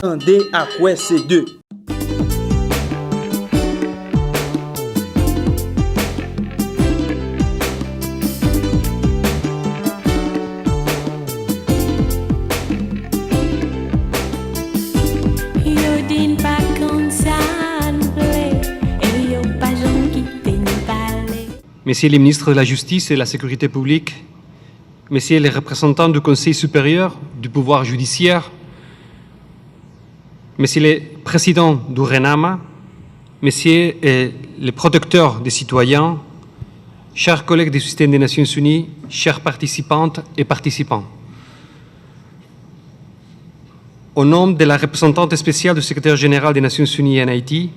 attendez à quoi c'est deux. Messieurs les ministres de la Justice et de la Sécurité publique, Messieurs les représentants du Conseil supérieur du pouvoir judiciaire, Messieurs les présidents du RENAMA, Messieurs les protecteurs des citoyens, chers collègues du système des Nations Unies, chères participantes et participants. Au nom de la représentante spéciale du secrétaire général des Nations Unies en Haïti,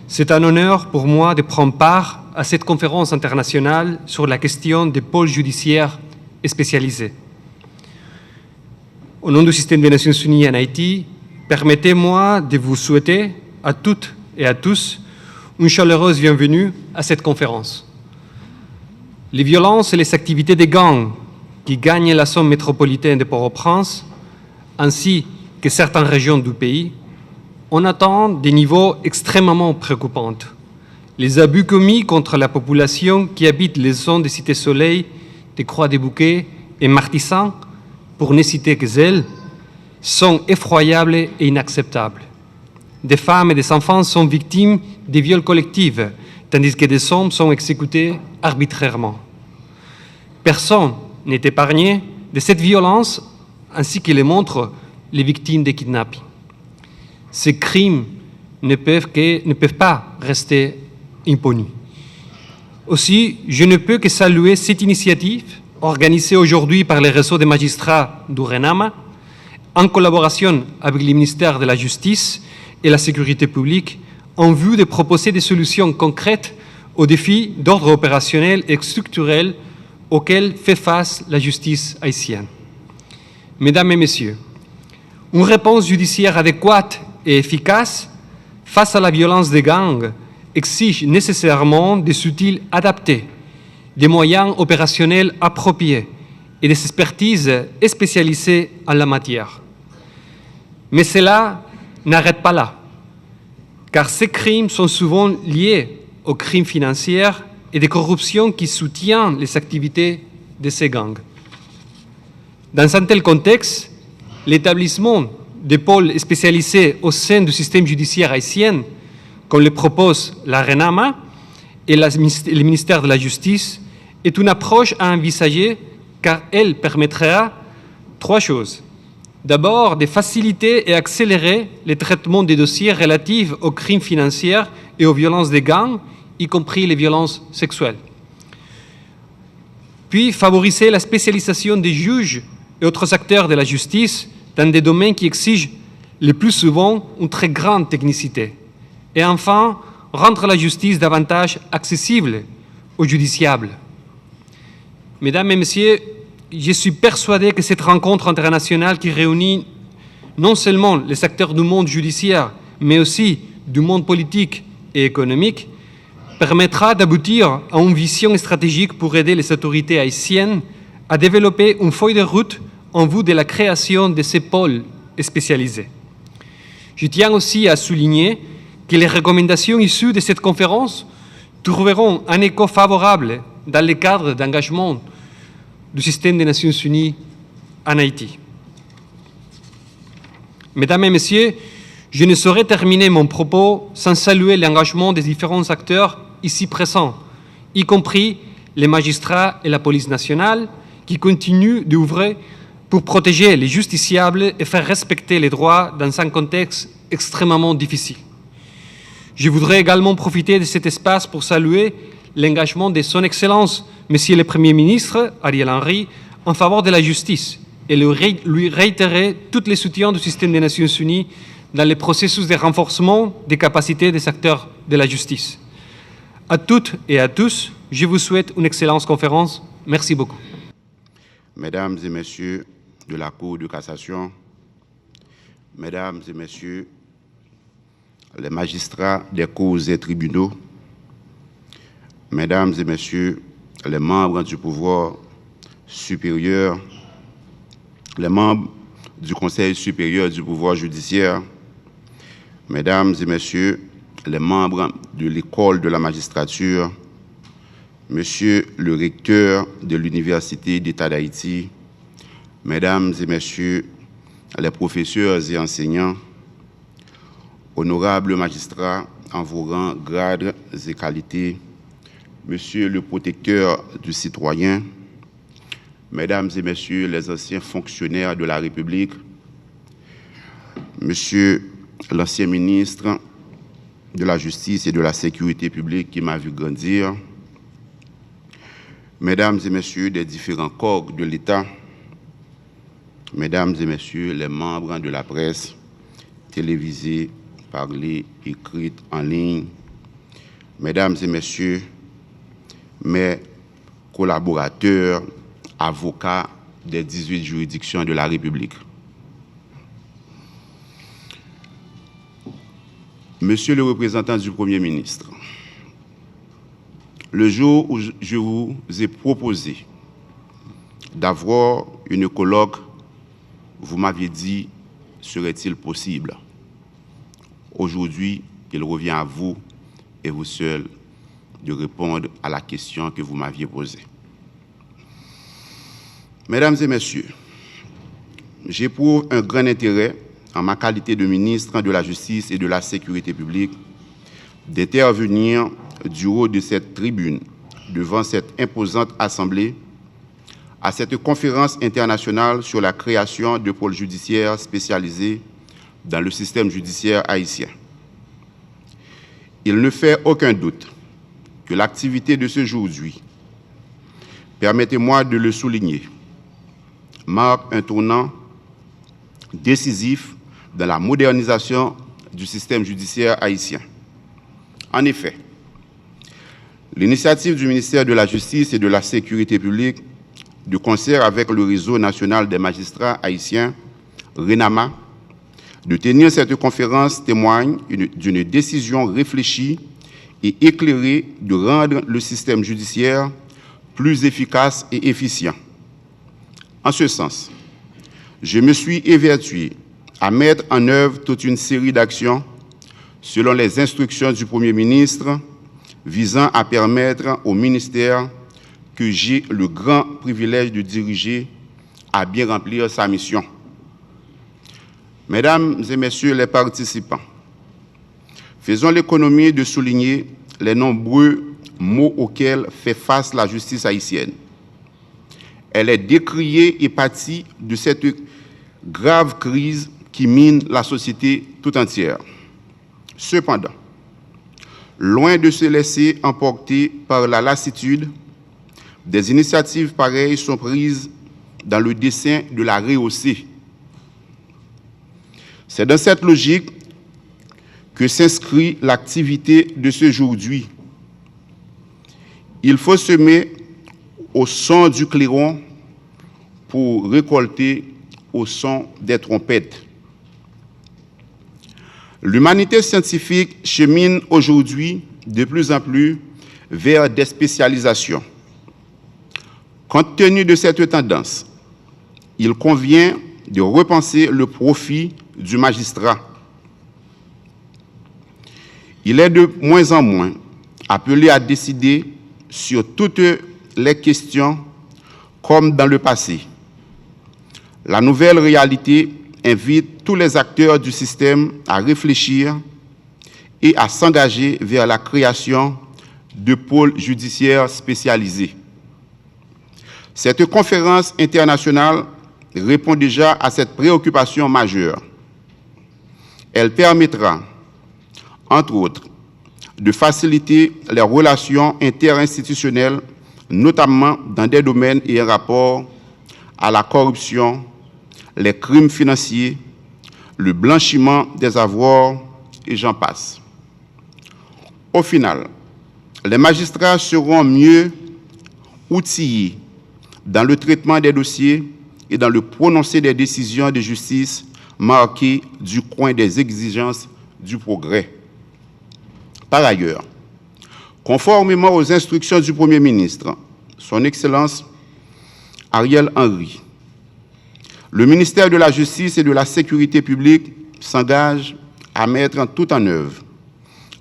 c'est un honneur pour moi de prendre part à cette conférence internationale sur la question des pôles judiciaires spécialisés. Au nom du système des Nations Unies en Haïti, permettez-moi de vous souhaiter à toutes et à tous une chaleureuse bienvenue à cette conférence. Les violences et les activités des gangs qui gagnent la zone métropolitaine de Port-au-Prince, ainsi que certaines régions du pays, on atteint des niveaux extrêmement préoccupants. Les abus commis contre la population qui habite les zones des Cités-Soleil, des Croix-des-Bouquets et Martissant, pour ne citer que elles, sont effroyables et inacceptables. Des femmes et des enfants sont victimes de viols collectifs, tandis que des hommes sont exécutés arbitrairement. Personne n'est épargné de cette violence, ainsi que le montrent les victimes des kidnappings. Ces crimes ne peuvent pas rester impunis. Aussi, je ne peux que saluer cette initiative organisée aujourd'hui par les réseaux des magistrats du RENAMA, en collaboration avec le ministère de la Justice et la Sécurité publique, en vue de proposer des solutions concrètes aux défis d'ordre opérationnel et structurel auxquels fait face la justice haïtienne. Mesdames et Messieurs, une réponse judiciaire adéquate et efficace face à la violence des gangs exige nécessairement des outils adaptés, des moyens opérationnels appropriés et des expertises spécialisées en la matière. Mais cela n'arrête pas là, car ces crimes sont souvent liés aux crimes financiers et de corruption qui soutiennent les activités de ces gangs. Dans un tel contexte, l'établissement des pôles spécialisés au sein du système judiciaire haïtien, comme le propose la RENAMA et le ministère de la Justice, est une approche à envisager car elle permettra trois choses. D'abord, de faciliter et accélérer le traitement des dossiers relatifs aux crimes financiers et aux violences des gangs, y compris les violences sexuelles. Puis, favoriser la spécialisation des juges et autres acteurs de la justice dans des domaines qui exigent le plus souvent une très grande technicité. Et enfin, rendre la justice davantage accessible aux justiciables. Mesdames et Messieurs, je suis persuadé que cette rencontre internationale qui réunit non seulement les acteurs du monde judiciaire, mais aussi du monde politique et économique, permettra d'aboutir à une vision stratégique pour aider les autorités haïtiennes à développer une feuille de route en vue de la création de ces pôles spécialisés. Je tiens aussi à souligner que les recommandations issues de cette conférence trouveront un écho favorable dans le cadre d'engagement du système des Nations Unies en Haïti. Mesdames et Messieurs, je ne saurais terminer mon propos sans saluer l'engagement des différents acteurs ici présents, y compris les magistrats et la police nationale, qui continuent d'œuvrer pour protéger les justiciables et faire respecter les droits dans un contexte extrêmement difficile. Je voudrais également profiter de cet espace pour saluer l'engagement de Son Excellence, Monsieur le Premier ministre, Ariel Henry, en faveur de la justice et lui réitérer tous les soutiens du système des Nations Unies dans le processus de renforcement des capacités des acteurs de la justice. À toutes et à tous, je vous souhaite une excellente conférence. Merci beaucoup. Mesdames et Messieurs de la Cour de cassation, Mesdames et Messieurs les magistrats des cours et tribunaux, Mesdames et Messieurs les membres du pouvoir supérieur, les membres du Conseil supérieur du pouvoir judiciaire, Mesdames et Messieurs les membres de l'École de la magistrature, Monsieur le recteur de l'Université d'État d'Haïti, Mesdames et Messieurs les professeurs et enseignants, honorables magistrats en vos rangs, grades et qualités, Monsieur le protecteur du citoyen, Mesdames et Messieurs les anciens fonctionnaires de la République, Monsieur l'ancien ministre de la Justice et de la Sécurité publique qui m'a vu grandir, Mesdames et Messieurs des différents corps de l'État, Mesdames et Messieurs les membres de la presse, télévisée, parlée, écrite, en ligne, Mesdames et Messieurs, mes collaborateurs, avocats des 18 juridictions de la République. Monsieur le représentant du Premier ministre, le jour où je vous ai proposé d'avoir une colloque, vous m'aviez dit, serait-il possible? Aujourd'hui, il revient à vous et vous seul de répondre à la question que vous m'aviez posée. Mesdames et Messieurs, j'éprouve un grand intérêt en ma qualité de ministre de la Justice et de la Sécurité publique d'intervenir du haut de cette tribune devant cette imposante assemblée à cette conférence internationale sur la création de pôles judiciaires spécialisés dans le système judiciaire haïtien. Il ne fait aucun doute que l'activité de ce jour-ci, permettez-moi de le souligner, marque un tournant décisif dans la modernisation du système judiciaire haïtien. En effet, l'initiative du ministère de la Justice et de la Sécurité publique, de concert avec le réseau national des magistrats haïtiens, RENAMA, de tenir cette conférence témoigne d'une décision réfléchie et éclairée de rendre le système judiciaire plus efficace et efficient. En ce sens, je me suis évertué à mettre en œuvre toute une série d'actions selon les instructions du Premier ministre visant à permettre au ministère que j'ai le grand privilège de diriger à bien remplir sa mission. Mesdames et Messieurs les participants, faisons l'économie de souligner les nombreux maux auxquels fait face la justice haïtienne. Elle est décriée et pâtit de cette grave crise qui mine la société tout entière. Cependant, loin de se laisser emporter par la lassitude, des initiatives pareilles sont prises dans le dessein de la rehausser. C'est dans cette logique que s'inscrit l'activité de ce jour-ci. Il faut semer au son du clairon pour récolter au son des trompettes. L'humanité scientifique chemine aujourd'hui de plus en plus vers des spécialisations. Compte tenu de cette tendance, il convient de repenser le profil du magistrat. Il est de moins en moins appelé à décider sur toutes les questions comme dans le passé. La nouvelle réalité invite tous les acteurs du système à réfléchir et à s'engager vers la création de pôles judiciaires spécialisés. Cette conférence internationale répond déjà à cette préoccupation majeure. Elle permettra, entre autres, de faciliter les relations interinstitutionnelles, notamment dans des domaines ayant rapport à la corruption, les crimes financiers, le blanchiment des avoirs, et j'en passe. Au final, les magistrats seront mieux outillés dans le traitement des dossiers et dans le prononcé des décisions de justice marquées du coin des exigences du progrès. Par ailleurs, conformément aux instructions du Premier ministre, Son Excellence Ariel Henry, le ministère de la Justice et de la Sécurité publique s'engage à mettre tout en œuvre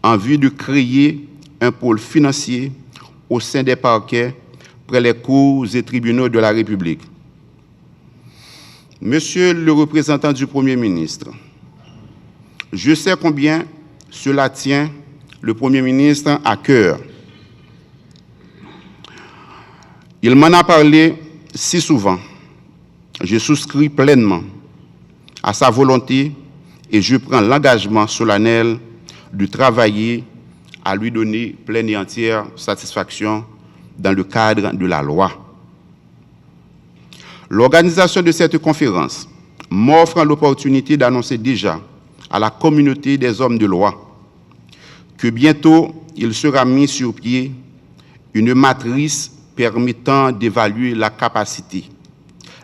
en vue de créer un pôle financier au sein des parquets près les cours et tribunaux de la République. Monsieur le représentant du Premier ministre, je sais combien cela tient le Premier ministre à cœur. Il m'en a parlé si souvent. Je souscris pleinement à sa volonté et je prends l'engagement solennel de travailler à lui donner pleine et entière satisfaction dans le cadre de la loi. L'organisation de cette conférence m'offre l'opportunité d'annoncer déjà à la communauté des hommes de loi que bientôt il sera mis sur pied une matrice permettant d'évaluer la capacité,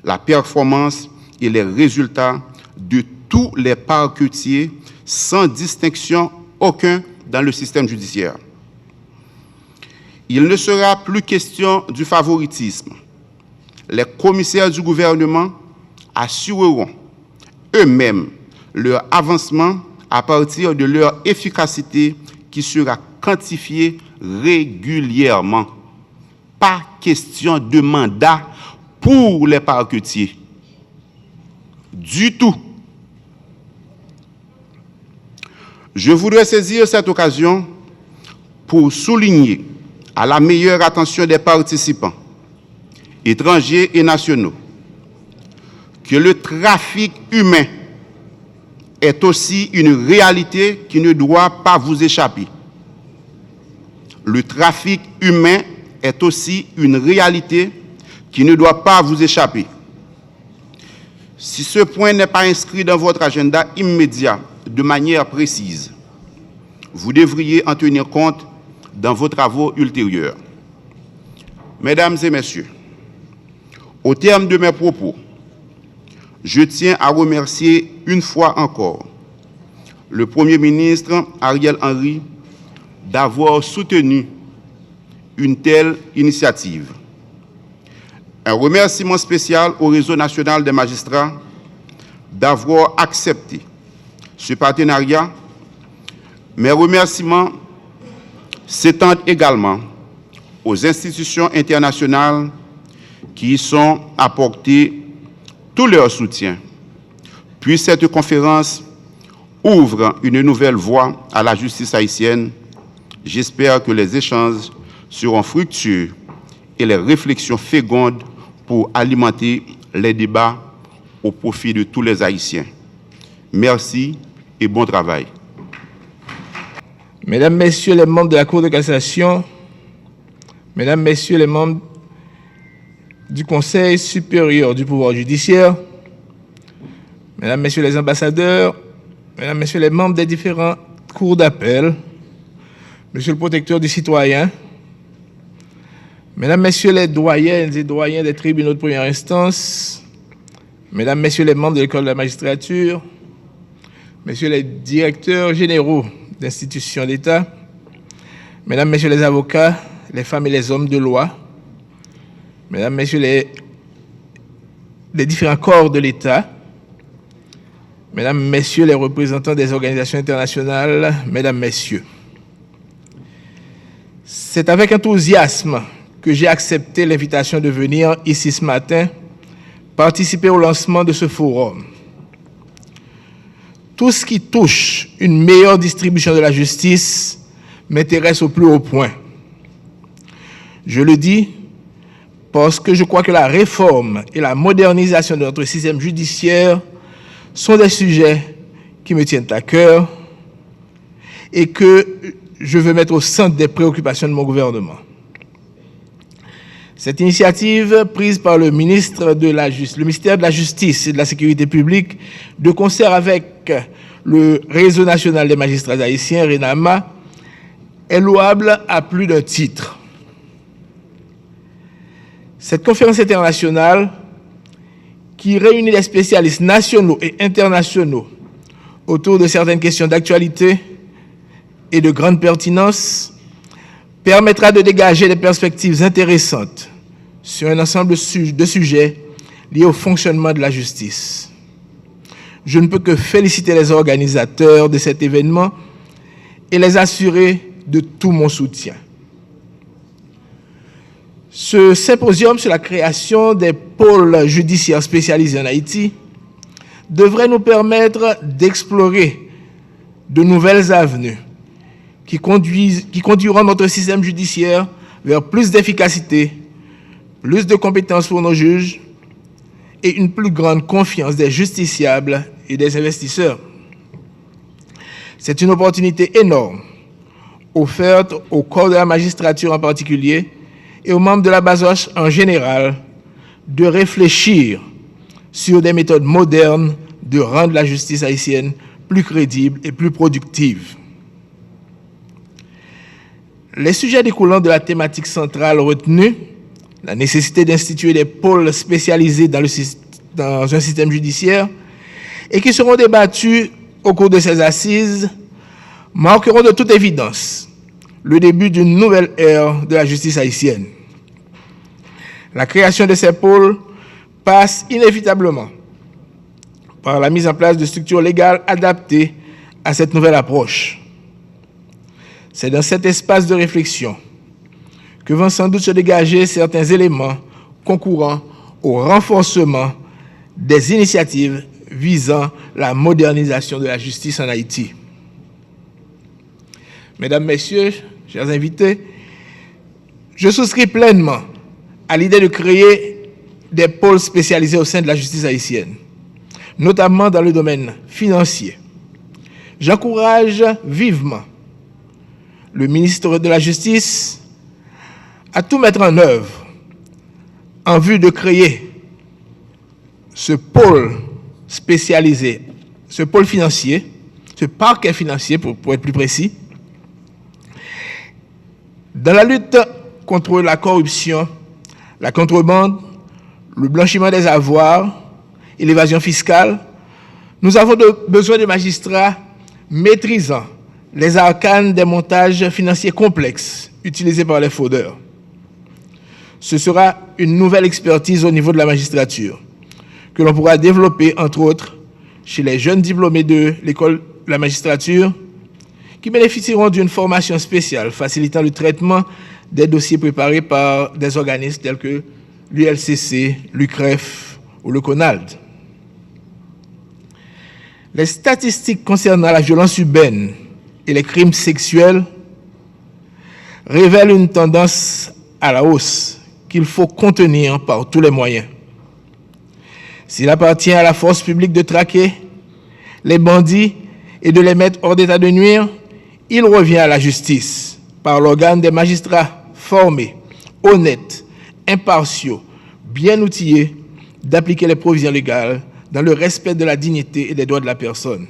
la performance et les résultats de tous les parquetiers sans distinction aucun dans le système judiciaire. Il ne sera plus question du favoritisme. Les commissaires du gouvernement assureront eux-mêmes leur avancement à partir de leur efficacité qui sera quantifiée régulièrement. Pas question de mandat pour les parquetiers. Du tout. Je voudrais saisir cette occasion pour souligner à la meilleure attention des participants, étrangers et nationaux, que le trafic humain est aussi une réalité qui ne doit pas vous échapper. Le trafic humain est aussi une réalité qui ne doit pas vous échapper. Si ce point n'est pas inscrit dans votre agenda immédiat de manière précise, vous devriez en tenir compte dans vos travaux ultérieurs. Mesdames et messieurs, au terme de mes propos, je tiens à remercier une fois encore le Premier ministre Ariel Henry d'avoir soutenu une telle initiative. Un remerciement spécial au Réseau national des magistrats d'avoir accepté ce partenariat. Mes remerciements s'étendent également aux institutions internationales qui y sont apportés tout leur soutien. Puis cette conférence ouvre une nouvelle voie à la justice haïtienne. J'espère que les échanges seront fructueux et les réflexions fécondes pour alimenter les débats au profit de tous les Haïtiens. Merci et bon travail. Mesdames, Messieurs les membres de la Cour de cassation, Mesdames, Messieurs les membres du Conseil supérieur du pouvoir judiciaire, Mesdames, Messieurs les ambassadeurs, Mesdames, Messieurs les membres des différentes cours d'appel, Monsieur le protecteur du citoyen, Mesdames, Messieurs les doyennes et doyens des tribunaux de première instance, Mesdames, Messieurs les membres de l'école de la magistrature, Messieurs les directeurs généraux d'institutions d'État, Mesdames, Messieurs les avocats, les femmes et les hommes de loi, Mesdames, Messieurs les différents corps de l'État, Mesdames, Messieurs les représentants des organisations internationales, Mesdames, Messieurs. C'est avec enthousiasme que j'ai accepté l'invitation de venir ici ce matin participer au lancement de ce forum. Tout ce qui touche une meilleure distribution de la justice m'intéresse au plus haut point. Je le dis parce que je crois que la réforme et la modernisation de notre système judiciaire sont des sujets qui me tiennent à cœur et que je veux mettre au centre des préoccupations de mon gouvernement. Cette initiative prise par le ministère de la Justice et de la Sécurité publique, de concert avec le Réseau national des magistrats haïtiens, RENAMA, est louable à plus d'un titre. Cette conférence internationale, qui réunit les spécialistes nationaux et internationaux autour de certaines questions d'actualité et de grande pertinence, permettra de dégager des perspectives intéressantes sur un ensemble de sujets liés au fonctionnement de la justice. je ne peux que féliciter les organisateurs de cet événement et les assurer de tout mon soutien. Ce symposium sur la création des pôles judiciaires spécialisés en Haïti devrait nous permettre d'explorer de nouvelles avenues qui conduiront notre système judiciaire vers plus d'efficacité, plus de compétences pour nos juges et une plus grande confiance des justiciables et des investisseurs. C'est une opportunité énorme offerte au corps de la magistrature en particulier et aux membres de la BASOCH en général de réfléchir sur des méthodes modernes de rendre la justice haïtienne plus crédible et plus productive. Les sujets découlant de la thématique centrale retenue, la nécessité d'instituer des pôles spécialisés dans un système judiciaire et qui seront débattus au cours de ces assises, marqueront de toute évidence le début d'une nouvelle ère de la justice haïtienne. La création de ces pôles passe inévitablement par la mise en place de structures légales adaptées à cette nouvelle approche. C'est dans cet espace de réflexion que vont sans doute se dégager certains éléments concourant au renforcement des initiatives visant la modernisation de la justice en Haïti. Mesdames, Messieurs, chers invités, je souscris pleinement à l'idée de créer des pôles spécialisés au sein de la justice haïtienne, notamment dans le domaine financier. J'encourage vivement le ministre de la Justice à tout mettre en œuvre en vue de créer ce pôle spécialisé, ce pôle financier, ce parquet financier pour être plus précis, dans la lutte contre la corruption, la contrebande, le blanchiment des avoirs et l'évasion fiscale. Nous avons besoin de magistrats maîtrisant les arcanes des montages financiers complexes utilisés par les fraudeurs. Ce sera une nouvelle expertise au niveau de la magistrature que l'on pourra développer, entre autres, chez les jeunes diplômés de l'école de la magistrature qui bénéficieront d'une formation spéciale facilitant le traitement des dossiers préparés par des organismes tels que l'ULCC, l'UCREF ou le CONALD. Les statistiques concernant la violence urbaine et les crimes sexuels révèlent une tendance à la hausse qu'il faut contenir par tous les moyens. S'il appartient à la force publique de traquer les bandits et de les mettre hors d'état de nuire, il revient à la justice, par l'organe des magistrats formés, honnêtes, impartiaux, bien outillés, d'appliquer les provisions légales dans le respect de la dignité et des droits de la personne.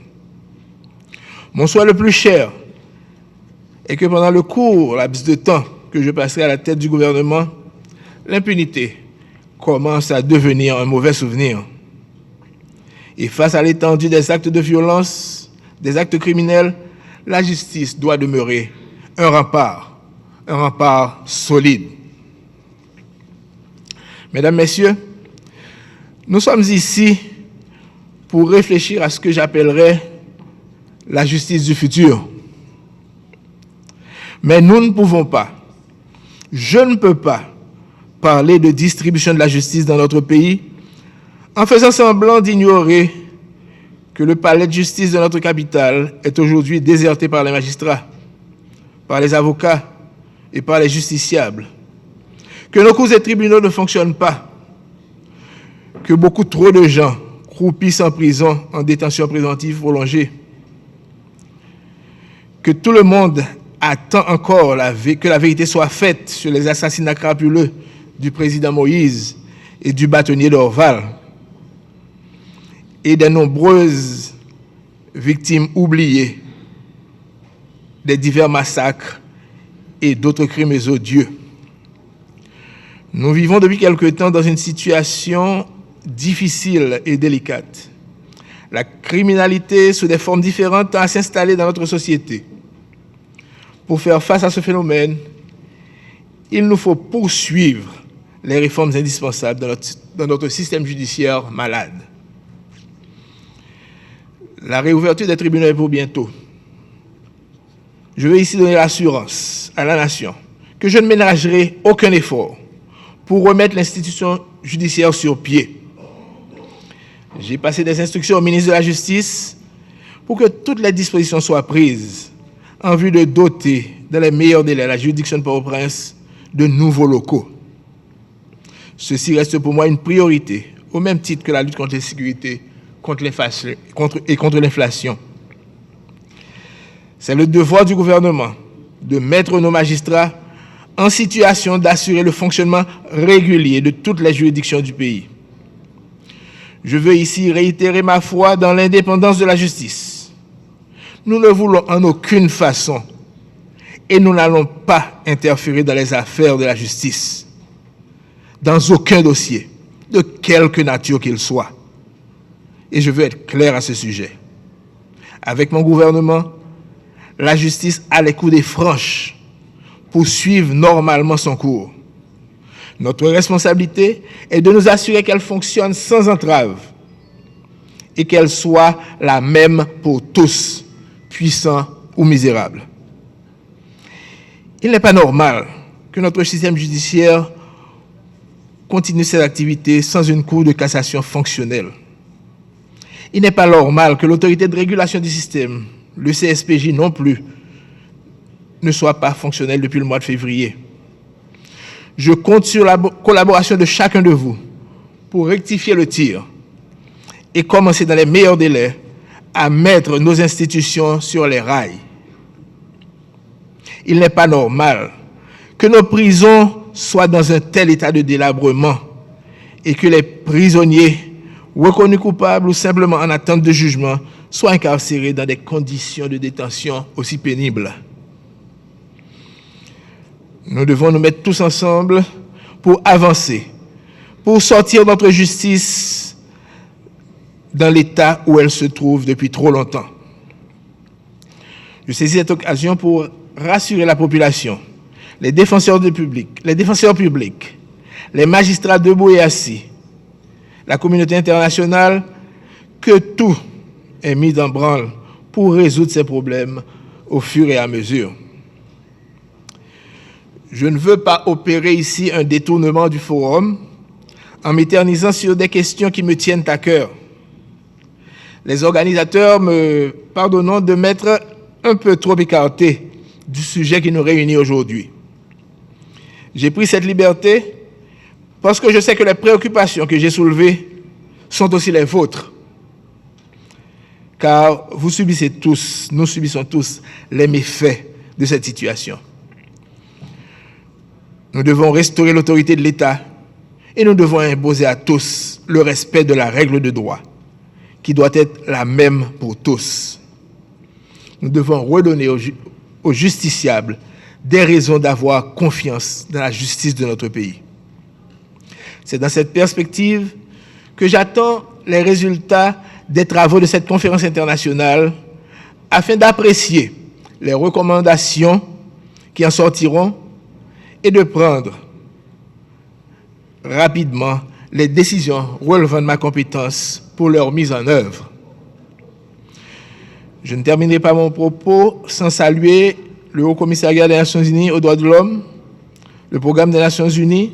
Mon souhait le plus cher est que pendant le court laps de temps que je passerai à la tête du gouvernement, l'impunité commence à devenir un mauvais souvenir. Et face à l'étendue des actes de violence, des actes criminels, la justice doit demeurer un rempart solide. Mesdames, Messieurs, nous sommes ici pour réfléchir à ce que j'appellerais la justice du futur. Mais nous ne pouvons pas, je ne peux pas parler de distribution de la justice dans notre pays en faisant semblant d'ignorer que le palais de justice de notre capitale est aujourd'hui déserté par les magistrats, par les avocats et par les justiciables, que nos cours et tribunaux ne fonctionnent pas, que beaucoup trop de gens croupissent en prison en détention préventive prolongée, que tout le monde attend encore que la vérité soit faite sur les assassinats crapuleux du président Moïse et du bâtonnier d'Orval, et des nombreuses victimes oubliées des divers massacres et d'autres crimes odieux. Nous vivons depuis quelque temps dans une situation difficile et délicate. La criminalité, sous des formes différentes, tend à s'installer dans notre société. Pour faire face à ce phénomène, il nous faut poursuivre les réformes indispensables dans notre système judiciaire malade. La réouverture des tribunaux est pour bientôt. Je veux ici donner l'assurance à la nation que je ne ménagerai aucun effort pour remettre l'institution judiciaire sur pied. J'ai passé des instructions au ministre de la Justice pour que toutes les dispositions soient prises en vue de doter, dans les meilleurs délais, la juridiction de Port-au-Prince de nouveaux locaux. Ceci reste pour moi une priorité, au même titre que la lutte contre l'insécurité et contre l'inflation. C'est le devoir du gouvernement de mettre nos magistrats en situation d'assurer le fonctionnement régulier de toutes les juridictions du pays. Je veux ici réitérer ma foi dans l'indépendance de la justice. Nous ne voulons en aucune façon et nous n'allons pas interférer dans les affaires de la justice, dans aucun dossier, de quelque nature qu'il soit. Et je veux être clair à ce sujet. Avec mon gouvernement, la justice a les coudées franches pour suivre normalement son cours. Notre responsabilité est de nous assurer qu'elle fonctionne sans entrave et qu'elle soit la même pour tous, puissants ou misérables. Il n'est pas normal que notre système judiciaire continue ses activités sans une cour de cassation fonctionnelle. Il n'est pas normal que l'autorité de régulation du système, le CSPJ non plus, ne soit pas fonctionnelle depuis le mois de février. Je compte sur la collaboration de chacun de vous pour rectifier le tir et commencer dans les meilleurs délais à mettre nos institutions sur les rails. Il n'est pas normal que nos prisons soient dans un tel état de délabrement et que les prisonniers reconnus coupables ou simplement en attente de jugement soient incarcérés dans des conditions de détention aussi pénibles. Nous devons nous mettre tous ensemble pour avancer, pour sortir notre justice dans l'état où elle se trouve depuis trop longtemps. Je saisis cette occasion pour rassurer la population, les défenseurs publics, les magistrats debout et assis, la communauté internationale, que tout est mis en branle pour résoudre ces problèmes au fur et à mesure. Je ne veux pas opérer ici un détournement du forum en m'éternisant sur des questions qui me tiennent à cœur. Les organisateurs me pardonneront de m'être un peu trop écarté du sujet qui nous réunit aujourd'hui. J'ai pris cette liberté parce que je sais que les préoccupations que j'ai soulevées sont aussi les vôtres. Car vous subissez tous, nous subissons tous les méfaits de cette situation. Nous devons restaurer l'autorité de l'État et nous devons imposer à tous le respect de la règle de droit, qui doit être la même pour tous. Nous devons redonner aux justiciables des raisons d'avoir confiance dans la justice de notre pays. C'est dans cette perspective que j'attends les résultats des travaux de cette conférence internationale afin d'apprécier les recommandations qui en sortiront et de prendre rapidement les décisions relevant de ma compétence pour leur mise en œuvre. Je ne terminerai pas mon propos sans saluer le Haut-Commissariat des Nations Unies aux droits de l'homme, le Programme des Nations Unies,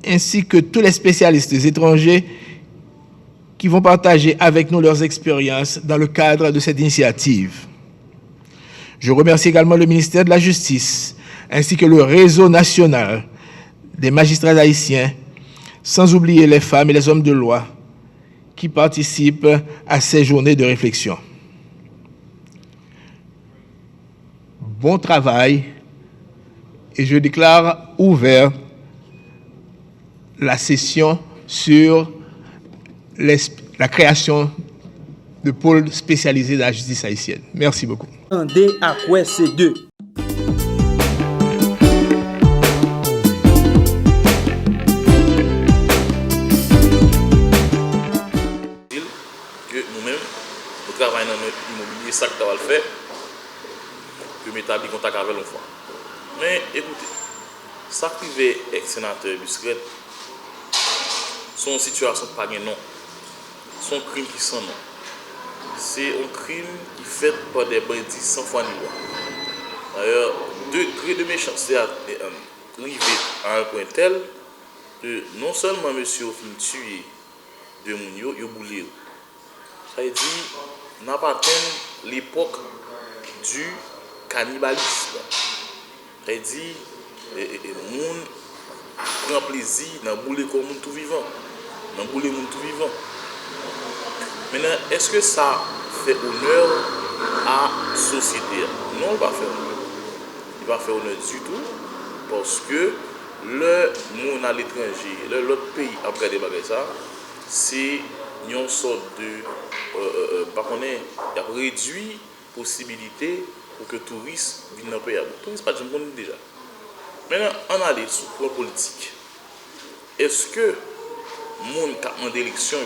ainsi que tous les spécialistes étrangers qui vont partager avec nous leurs expériences dans le cadre de cette initiative. Je remercie également le ministère de la Justice, ainsi que le réseau national des magistrats haïtiens, sans oublier les femmes et les hommes de loi qui participent à ces journées de réflexion. Bon travail, et je déclare ouvert la session sur la création de pôles spécialisés dans la justice haïtienne. Merci beaucoup. Andé à quoi c'est deux. Que nous-mêmes, nous travaillons dans notre immobilier, ça que nous avons fait, que nous établissons contact avec l'enfant. Mais écoutez, ça qui est ex-sénateur Busquet, son situation pas de nom, son crime qui sans nom. c'est un crime qui est fait par des bandits sans foi ni loi. D'ailleurs, degré de méchanceté arrivé à un point tel que non seulement monsieur a fini tuer de Mounio, il a boulé. Ça veut dire, on n'a pas atteint l'époque du cannibalisme. Ça veut dire, le monde prend plaisir dans bouler comme monde tout vivant. Dans bouler monde tout vivant. Maintenant, est-ce que ça fait honneur à la société? Non, il ne va pas faire honneur. Il ne va pas faire honneur du tout. Parce que le monde à l'étranger, l'autre pays a regardé ça, c'est une sorte de. Par contre, il a réduit la possibilité pour que les touristes viennent dans le pays. Les touristes, pas de gens déjà. Maintenant, on a les sous-plans politiques. Est-ce que le monde qui a demandé l'élection,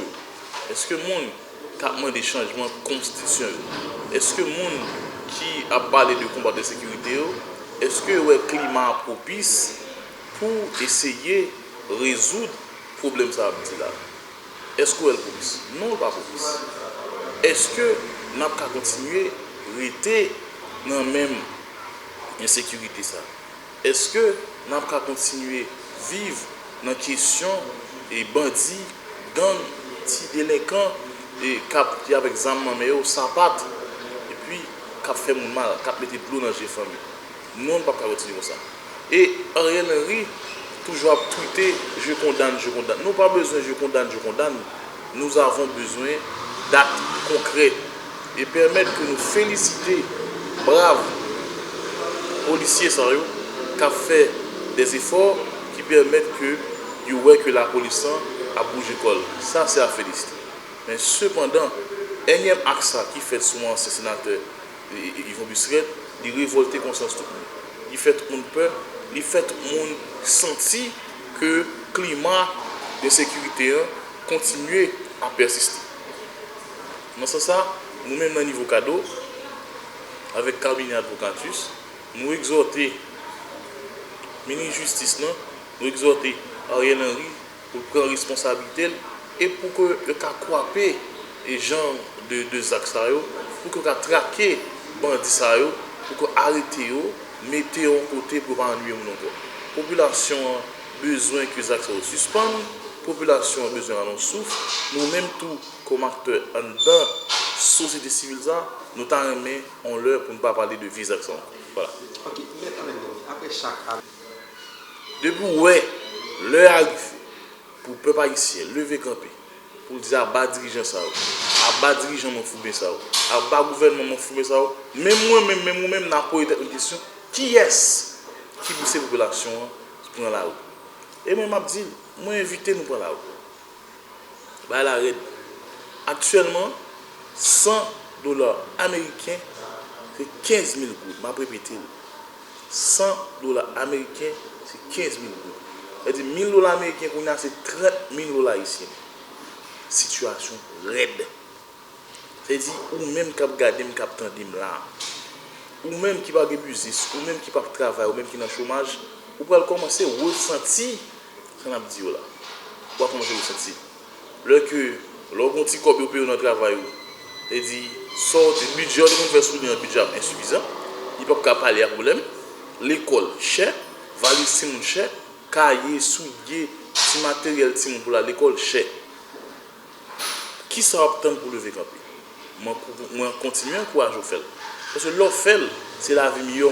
est-ce que le monde qui a demandé des changements constitutionnels, est-ce que le monde qui a parlé de combat de sécurité, est-ce que le climat propice pour essayer de résoudre le problème ça là? Est-ce que est propice? Non, pas propice. Est-ce que nous avons continuer à rester dans la même insécurité ça? Est-ce que nous avons continuer à vivre dans la question des bandits, gangs, petits délinquants, et qui avec des armes mais au sapat, et puis qui fait mon mal, qui met des plots dans les familles? Nous ne pouvons pas continuer comme ça. Et Ariel Henry, toujours tweeté, je condamne, je condamne. Nous n'avons pas besoin, je condamne, je condamne. Nous avons besoin d'actes concrets et permettre que nous féliciter braves policiers sérieux qui ont fait des efforts qui permettent que la police a bougé l'école. Ça, c'est à féliciter. Mais cependant, énième axe qui fait sur mon sénateur Yvon Busseret, il révolte conscience tout le monde. Il fait tout le monde peur, il fait tout le monde sentir que le climat de sécurité continue à persister. Dans ce sens, nous-mêmes, dans le niveau cadeau, avec le cabinet Advocatus, nous exhortons le ministre de la Justice, nous exhortons Ariel Henry pour prendre responsabilité et pour que le cas croiper les gens de Zach Sayo, pour que le cas traquer les bandits, pour que arrêter, mettre en côté pour ne pas ennuyer mon encore. La population a besoin que Zach Sayo suspende, la population a besoin d'un souffle. Nous-mêmes, tout comme acteurs dans la société civile, nous t'arrêtons en l'heure pour ne pas parler de visa. Voilà. Ok, après chaque année. Depuis ouais, l'heure arrive pour le peuple haïtien lever camper, pour dire à bas dirigeant ça, à bas dirigeant mon foubé ça, à bas gouvernement mon foubé ça, même moi-même n'a posé une question, qui est-ce qui pousse la population pour prendre la route? Et moi m'a dit, moi invité nous prendre la route. Bah la raide. Actuellement, $100 américains, c'est 15 000 gouttes. Je répété. $100 américains, c'est 15 000 gouttes. C'est-à-dire $1 000 américains, c'est 30 000 haïtiens. Situation raide. C'est-à-dire, ou même qui a gardé, qui a tendu là, ou même qui n'a pas de business, ou même qui n'a pas de travail, ou même qui n'a pas de chômage, ou peut commencer à ressentir ce qu'on a dit là. Ou va commencer à ressentir. Lorsqu'on petit copie au pays dans le travail, c'est-à-dire, sort du budget, on fait soutenir un budget insuffisant, il ne peut pas parler à problème. L'école cher, valise si mon cher, cahier, soulier, petit matériel pour l'école cher. Qui sera obtenu pour lever camper? Moi continue à encourager au fait. Parce que l'offre, c'est la vie meilleure.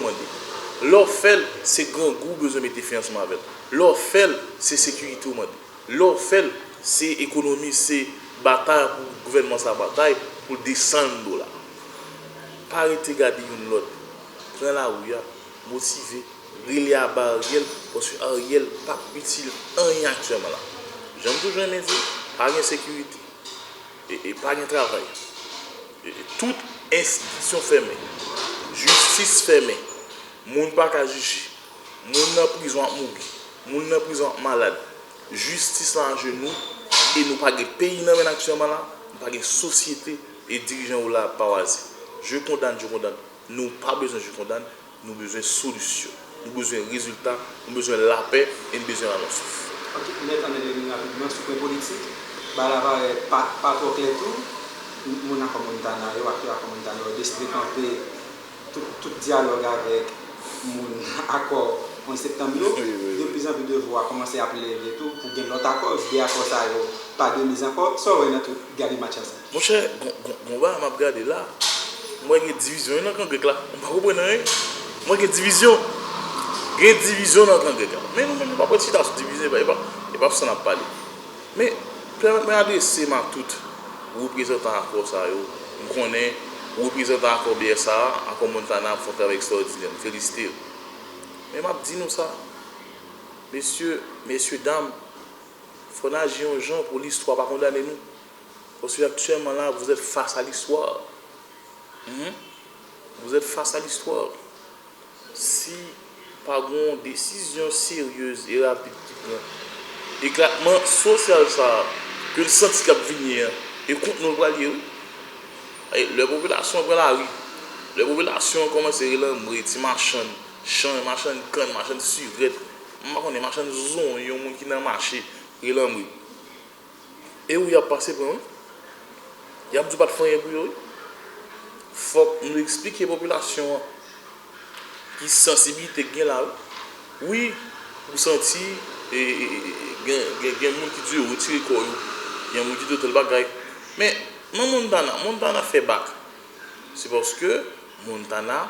L'offre, c'est grand goût besoin de mettre financement avec. L'offre, c'est sécurité au monde. L'offre, c'est économie, c'est bataille pour le gouvernement, sa bataille pour descendre $. Pas arrêter de garder une autre. Prends la roue, motivé, relié à Ariel, parce que Ariel n'est pas utile rien actuellement là. J'aime toujours dire, pas de sécurité et pas de travail. Toute institution fermée, justice fermée, moun pas qu'à juger, moun en prison à mourir, moun en prison malade, justice en genoux, et nous pas de pays dans actuellement là, nous pas de société et dirigeants là pas je condamne, nous pas besoin je condamne, nous besoin de solution, nous besoin de résultats, nous besoin de la paix et nous besoin de la souffle. Ok, maintenant rapidement sur le politique, bah là pas trop clair tout. mon accord Montana, acteur Montana, décidé de camper tout dialogue avec mon accord en septembre. De plus en plus de voix commencé à plaider tout pour gagner notre accord. Des accords ça pas de mise en cause, ça on a tout gagné match ensemble. Mon cher, on va regarder là. Moi j'ai division dans le grec là. On va comprendre. Moi j'ai division. Il y a une division dans le grec là. Mais nous même pas petit à diviser, il pas ça n'a parlé. Mais regardez c'est ma toute représentant accord ça yo. On connaît représentant accord BSA, accord Montana font travail extraordinaire. Féliciter. Mais m'a dit nous ça. Messieurs, dames, il faut agir aux gens pour l'histoire, pas condamner nous. Parce que actuellement là, vous êtes face à l'histoire. Vous êtes face à l'histoire. Si pas une décision sérieuse et rapide qui prend, éclatement social ça, que le senti cap venir, et contre nous va lier. La population prend la rue. La population commence à relancer, ti machin, machin canne, machin surette. On est machin zone, il y a un monde qui n'a marché, relancer. Et où il a passé pour nous? Il y a du pas de faire pour eux. Il faut nous expliquer à la population qui sensibilité gain là. Oui, vous sentez et il y a des gens qui disent retirer quoi. Il y a des gens qui disent tel bagaille. Mais non Montana fait bac. C'est parce que Montana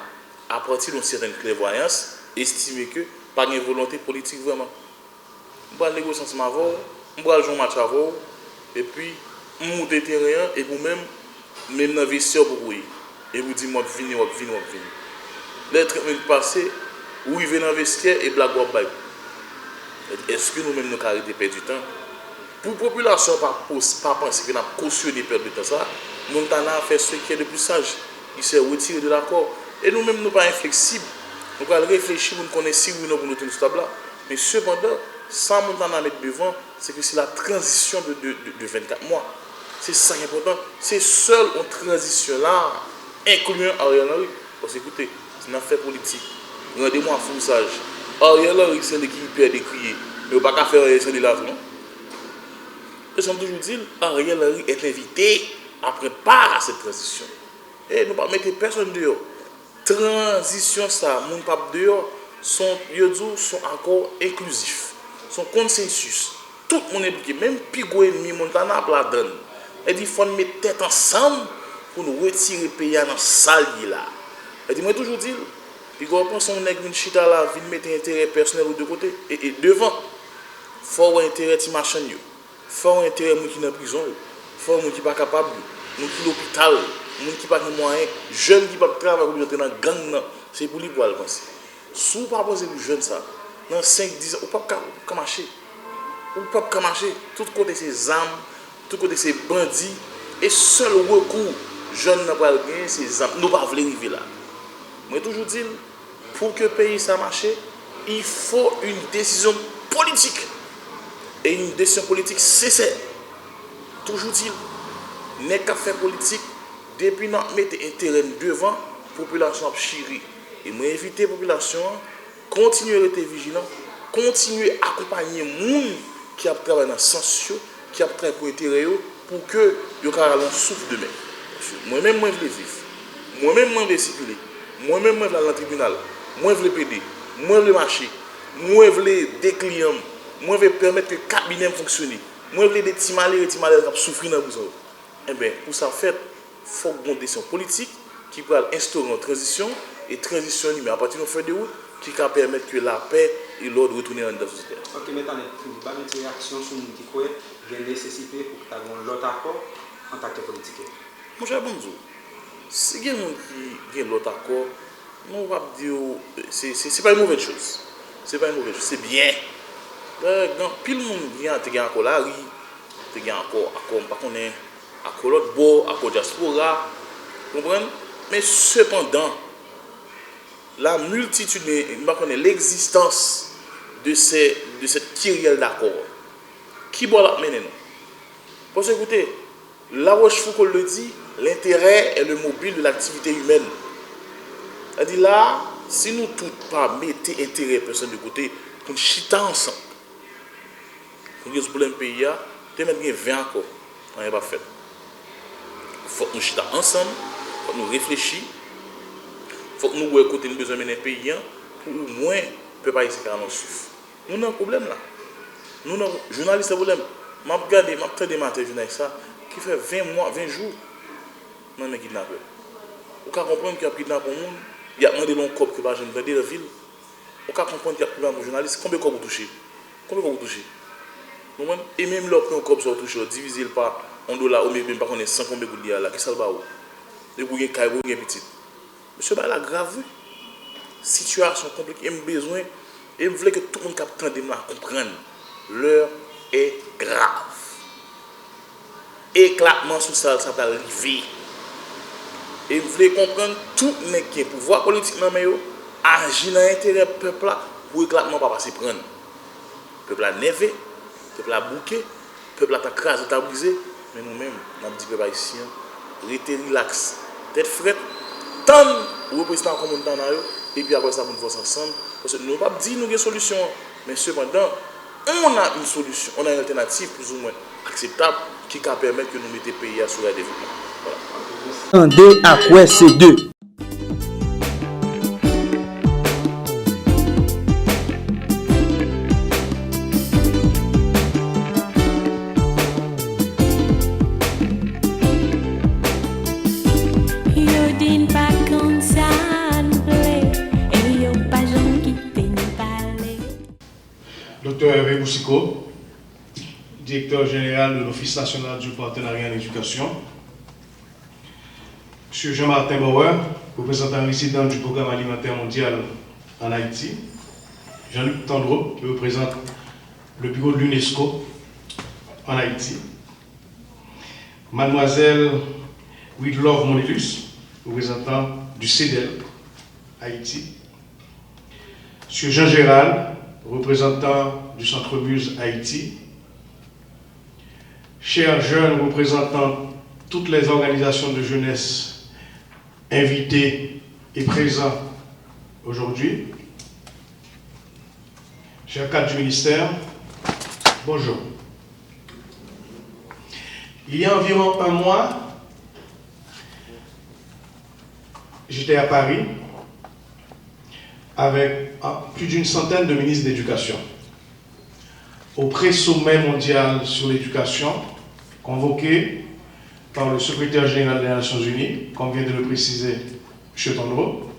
à partir d'une certaine clairvoyance estime que pas de volonté politique vraiment. On va négocier ensemble avant, on va jouer un match avant et puis on monte terrain et vous même investir pour vous. Et vous dites moi venir. Les traitements passés, où ils viennent investir et blague ou bail. Est-ce que nous-mêmes nous arrêtons de perdre du temps? Pour la population, pas penser que nous avons cautionné perdre du temps ça, Montana fait ce qui est le plus sage. Il s'est retiré de l'accord. Et nous-mêmes, nous ne sommes pas inflexibles. Nous allons réfléchir, nous connaissons si oui ou non pour nous tenir ce table-là. Mais cependant, sans Montana mettre devant, c'est que c'est la transition de 24 mois. C'est ça qui est important. C'est seule une transition-là, incluant Ariel Henry. Parce que écoutez, c'est une affaire politique. Rendez-moi un foussage. Ariel Henry, c'est l'équipe qui perd des criers. Mais on ne peut pas faire rien sans là, non? Et j'aime toujours dire, Ariel Henry est invité à préparer cette transition. Et nous ne pas mettre personne dehors. Transition, ça, mon pape dehors, sont encore inclusifs. Son consensus. Tout le monde est impliqué. Même Pigo ennemi, Montana, la donne. Elle dit qu'il faut mettre tête ensemble pour nous retirer le pays dans la salle là. Elle dit, moi toujours dire, Pigo pense qu'on est une chita là, vient mettre intérêt personnel de côté. Et devant, il faut avoir intérêt de machin. Il faut avoir intérêt de gens qui sont en prison. Il faut avoir des gens qui ne sont pas capables. Nous qui sont à l'hôpital. Les gens qui n'ont pas de moyens, les jeunes qui ne peuvent pas travailler pour entrer dans la gang, c'est pour lui pour le penser. Si vous ne pouvez pas jeune ça, dans 5-10 ans, vous ne pouvez pas marcher. Vous ne pouvez pas marcher. Tout côté ces armes, tout côté ces bandits, et seul recours, jeunes n'a pas gagné, ces armes. Nous ne pouvons pas arriver là. Moi, toujours dire, pour que le pays ça marche, il faut une décision politique. Et une décision politique sincère. Toujours dire, n'est qu'à faire politique. Depuis nous mettons intérêt devant, la population a chiri. Et moi invite la population à continuer à être vigilant, continuer à accompagner les gens qui travaillent dans le sens, qui travaillent pour l'intérêt, pour que les gens aient un souffle demain. Moi-même, je veux vivre. Moi-même, je veux circuler. Moi-même, je veux aller dans le tribunal. Moi, je veux péder. Moi, je veux marcher. Moi, je veux des clients. Moi, je veux permettre que le cabinet fonctionne. Moi, je veux des petits malheurs qui souffrent dans le besoin. Eh bien, pour ça, fait, il faut une décision politique qui peut instaurer une transition et transition mais à partir de feuille de route qui va permettre que la paix et l'ordre retournent dans la société. Ok, maintenant, pas de réaction sur ce qui croit qu'il y a une nécessité pour que tu aies l'autre accord en tant que politique. Mon cher Bonzo, si il y a des gens qui ont l'autre accord, on va dire c'est pas une mauvaise chose. C'est pas une mauvaise chose, c'est bien. Puis le monde vient à te encore la rue, te gagne encore pas qu'on est accord l'autre bord, accord diaspora, comprenez? Mais cependant, la multitude, l'existence de cette kyrielle d'accord, qui doit la mener? Parce que écoutez, La Rochefoucauld le dit, l'intérêt est le mobile de l'activité humaine. C'est-à-dire là, si nous tous pas mettons intérêt personne de côté, pour nous chiter ensemble, pour nous problème pays, tu mets 20 encore, on n'est pas fait. Il faut que nous chita ensemble, faut que nous réfléchissions, faut que nous voyons côté nous besoin d'un pays pour au moins peut pas essayer de souffre. Nous avons un problème là. Nous avons journalistes problème. M'a regardé, m'a entendu matin journaliste ça qui fait 20 mois, 20 jours dans les kidnappeurs. Vous pouvez comprendre qu'il y a kidnappé un monde, il y a demandé long cop que va jeune dans la ville. Vous pouvez comprendre qu'il y a problème de journaliste, combien de cop vous touchez? Combien vous touchez? Et même là, quand vous avez touché, divisé par $1 ou même pas qu'on est 100 combien de là, qui ça va où? Et vous avez un petit. Monsieur, c'est la grave. Situation compliquée, j'ai besoin, et je veux que tout le monde capte comprenne. L'heure est grave. Éclatement social, ça va arriver. Et vous voulez comprendre tout le qui est pouvoir politique dans le agir dans l'intérêt du peuple pour éclatement pas passer prendre. Le peuple a nevé, le peuple a bouqué, le peuple a crasé, a brisé, mais nous-mêmes, nous avons dit peuple haïtien, restez relax, tête frette, tant pour représenter la communauté et puis après ça, nous nous ensemble. Parce que nous ne pouvons pas dire que nous avons une solution, mais cependant, on a une solution, on a une alternative plus ou moins acceptable qui va permettre que nous mettions le pays sur le développement. Voilà. Tendez à quoi c'est deux. Dr Hervé Boussiko, directeur général de l'Office national du partenariat en éducation. M. Jean-Martin Bauer, représentant résident du programme alimentaire mondial en Haïti. Jean-Luc Tandreau, qui représente le bureau de l'UNESCO en Haïti. Mademoiselle Widlove Monilus, représentant du CEDEL, Haïti. M. Jean Gérald, représentant du Centre Muse Haïti. Chers jeunes représentants toutes les organisations de jeunesse invités et présents aujourd'hui. Chers cadres du ministère, bonjour. Il y a environ un mois, j'étais à Paris avec plus d'une centaine de ministres d'éducation au pré-sommet mondial sur l'éducation convoqué par le secrétaire général des Nations Unies, comme vient de le préciser M. Tandreau,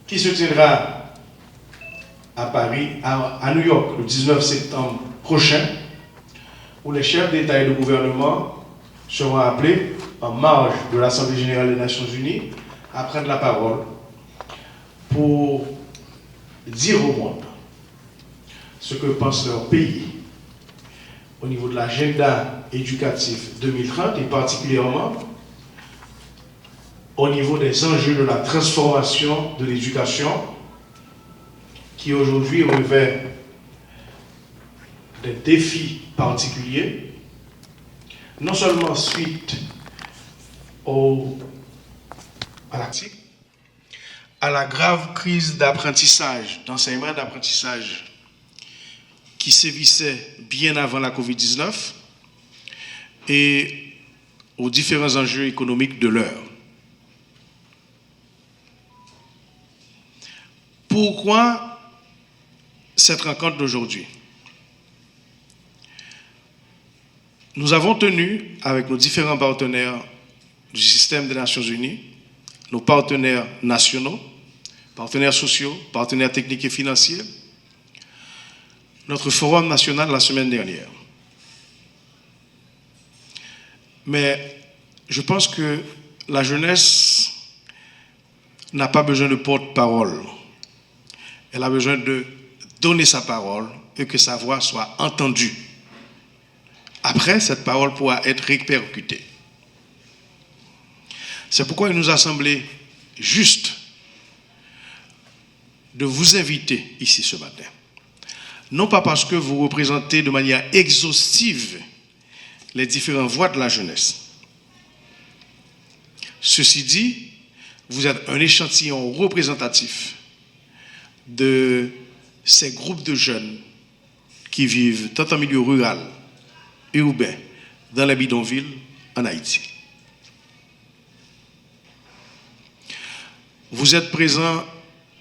qui se tiendra à Paris, à New York, le 19 septembre prochain, où les chefs d'État et de gouvernement seront appelés en marge de l'Assemblée générale des Nations Unies à prendre la parole pour dire au monde ce que pense leur pays au niveau de l'agenda éducatif 2030 et particulièrement au niveau des enjeux de la transformation de l'éducation qui aujourd'hui revêt des défis particuliers, non seulement suite à la grave crise d'apprentissage, d'enseignement d'apprentissage qui sévissait bien avant la COVID-19 et aux différents enjeux économiques de l'heure. Pourquoi cette rencontre d'aujourd'hui? Nous avons tenu avec nos différents partenaires du système des Nations Unies, nos partenaires nationaux, partenaires sociaux, partenaires techniques et financiers, notre forum national la semaine dernière. Mais je pense que la jeunesse n'a pas besoin de porte-parole. Elle a besoin de donner sa parole et que sa voix soit entendue. Après, cette parole pourra être répercutée. C'est pourquoi il nous a semblé juste de vous inviter ici ce matin. Non pas parce que vous représentez de manière exhaustive les différentes voix de la jeunesse. Ceci dit, vous êtes un échantillon représentatif de ces groupes de jeunes qui vivent tant en milieu rural, urbain, dans les bidonvilles, en Haïti. vous êtes présents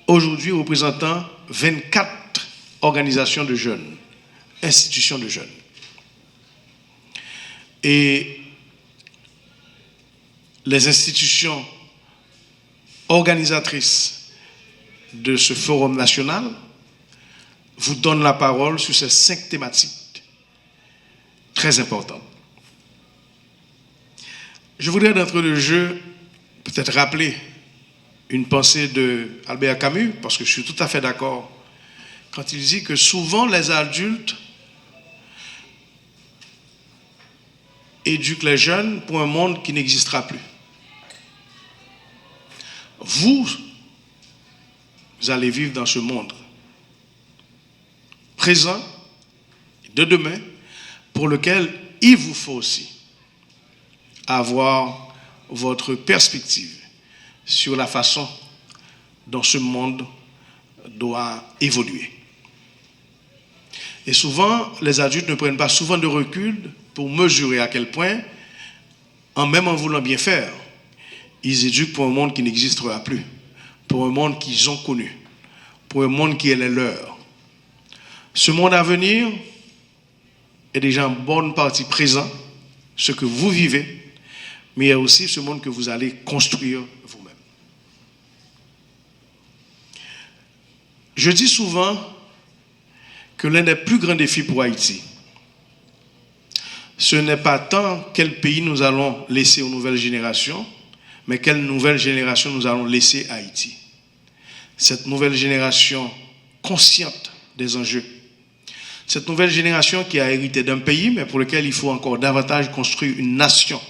aujourd'hui représentant 24 organisations de jeunes, institutions de jeunes. Et les institutions organisatrices de ce forum national vous donnent la parole sur ces 5 thématiques très importantes. Je voudrais d'entrée de jeu peut-être rappeler une pensée de Albert Camus, parce que je suis tout à fait d'accord quand il dit que souvent les adultes éduquent les jeunes pour un monde qui n'existera plus. Vous allez vivre dans ce monde présent et de demain pour lequel il vous faut aussi avoir votre perspective sur la façon dont ce monde doit évoluer. Et souvent, les adultes ne prennent pas souvent de recul pour mesurer à quel point, même en voulant bien faire, ils éduquent pour un monde qui n'existera plus, pour un monde qu'ils ont connu, pour un monde qui est le leur. Ce monde à venir est déjà en bonne partie présent, ce que vous vivez, mais il y a aussi ce monde que vous allez construire vous-même. Je dis souvent que l'un des plus grands défis pour Haïti, ce n'est pas tant quel pays nous allons laisser aux nouvelles générations, mais quelle nouvelle génération nous allons laisser à Haïti. Cette nouvelle génération consciente des enjeux. Cette nouvelle génération qui a hérité d'un pays, mais pour lequel il faut encore davantage construire une nation.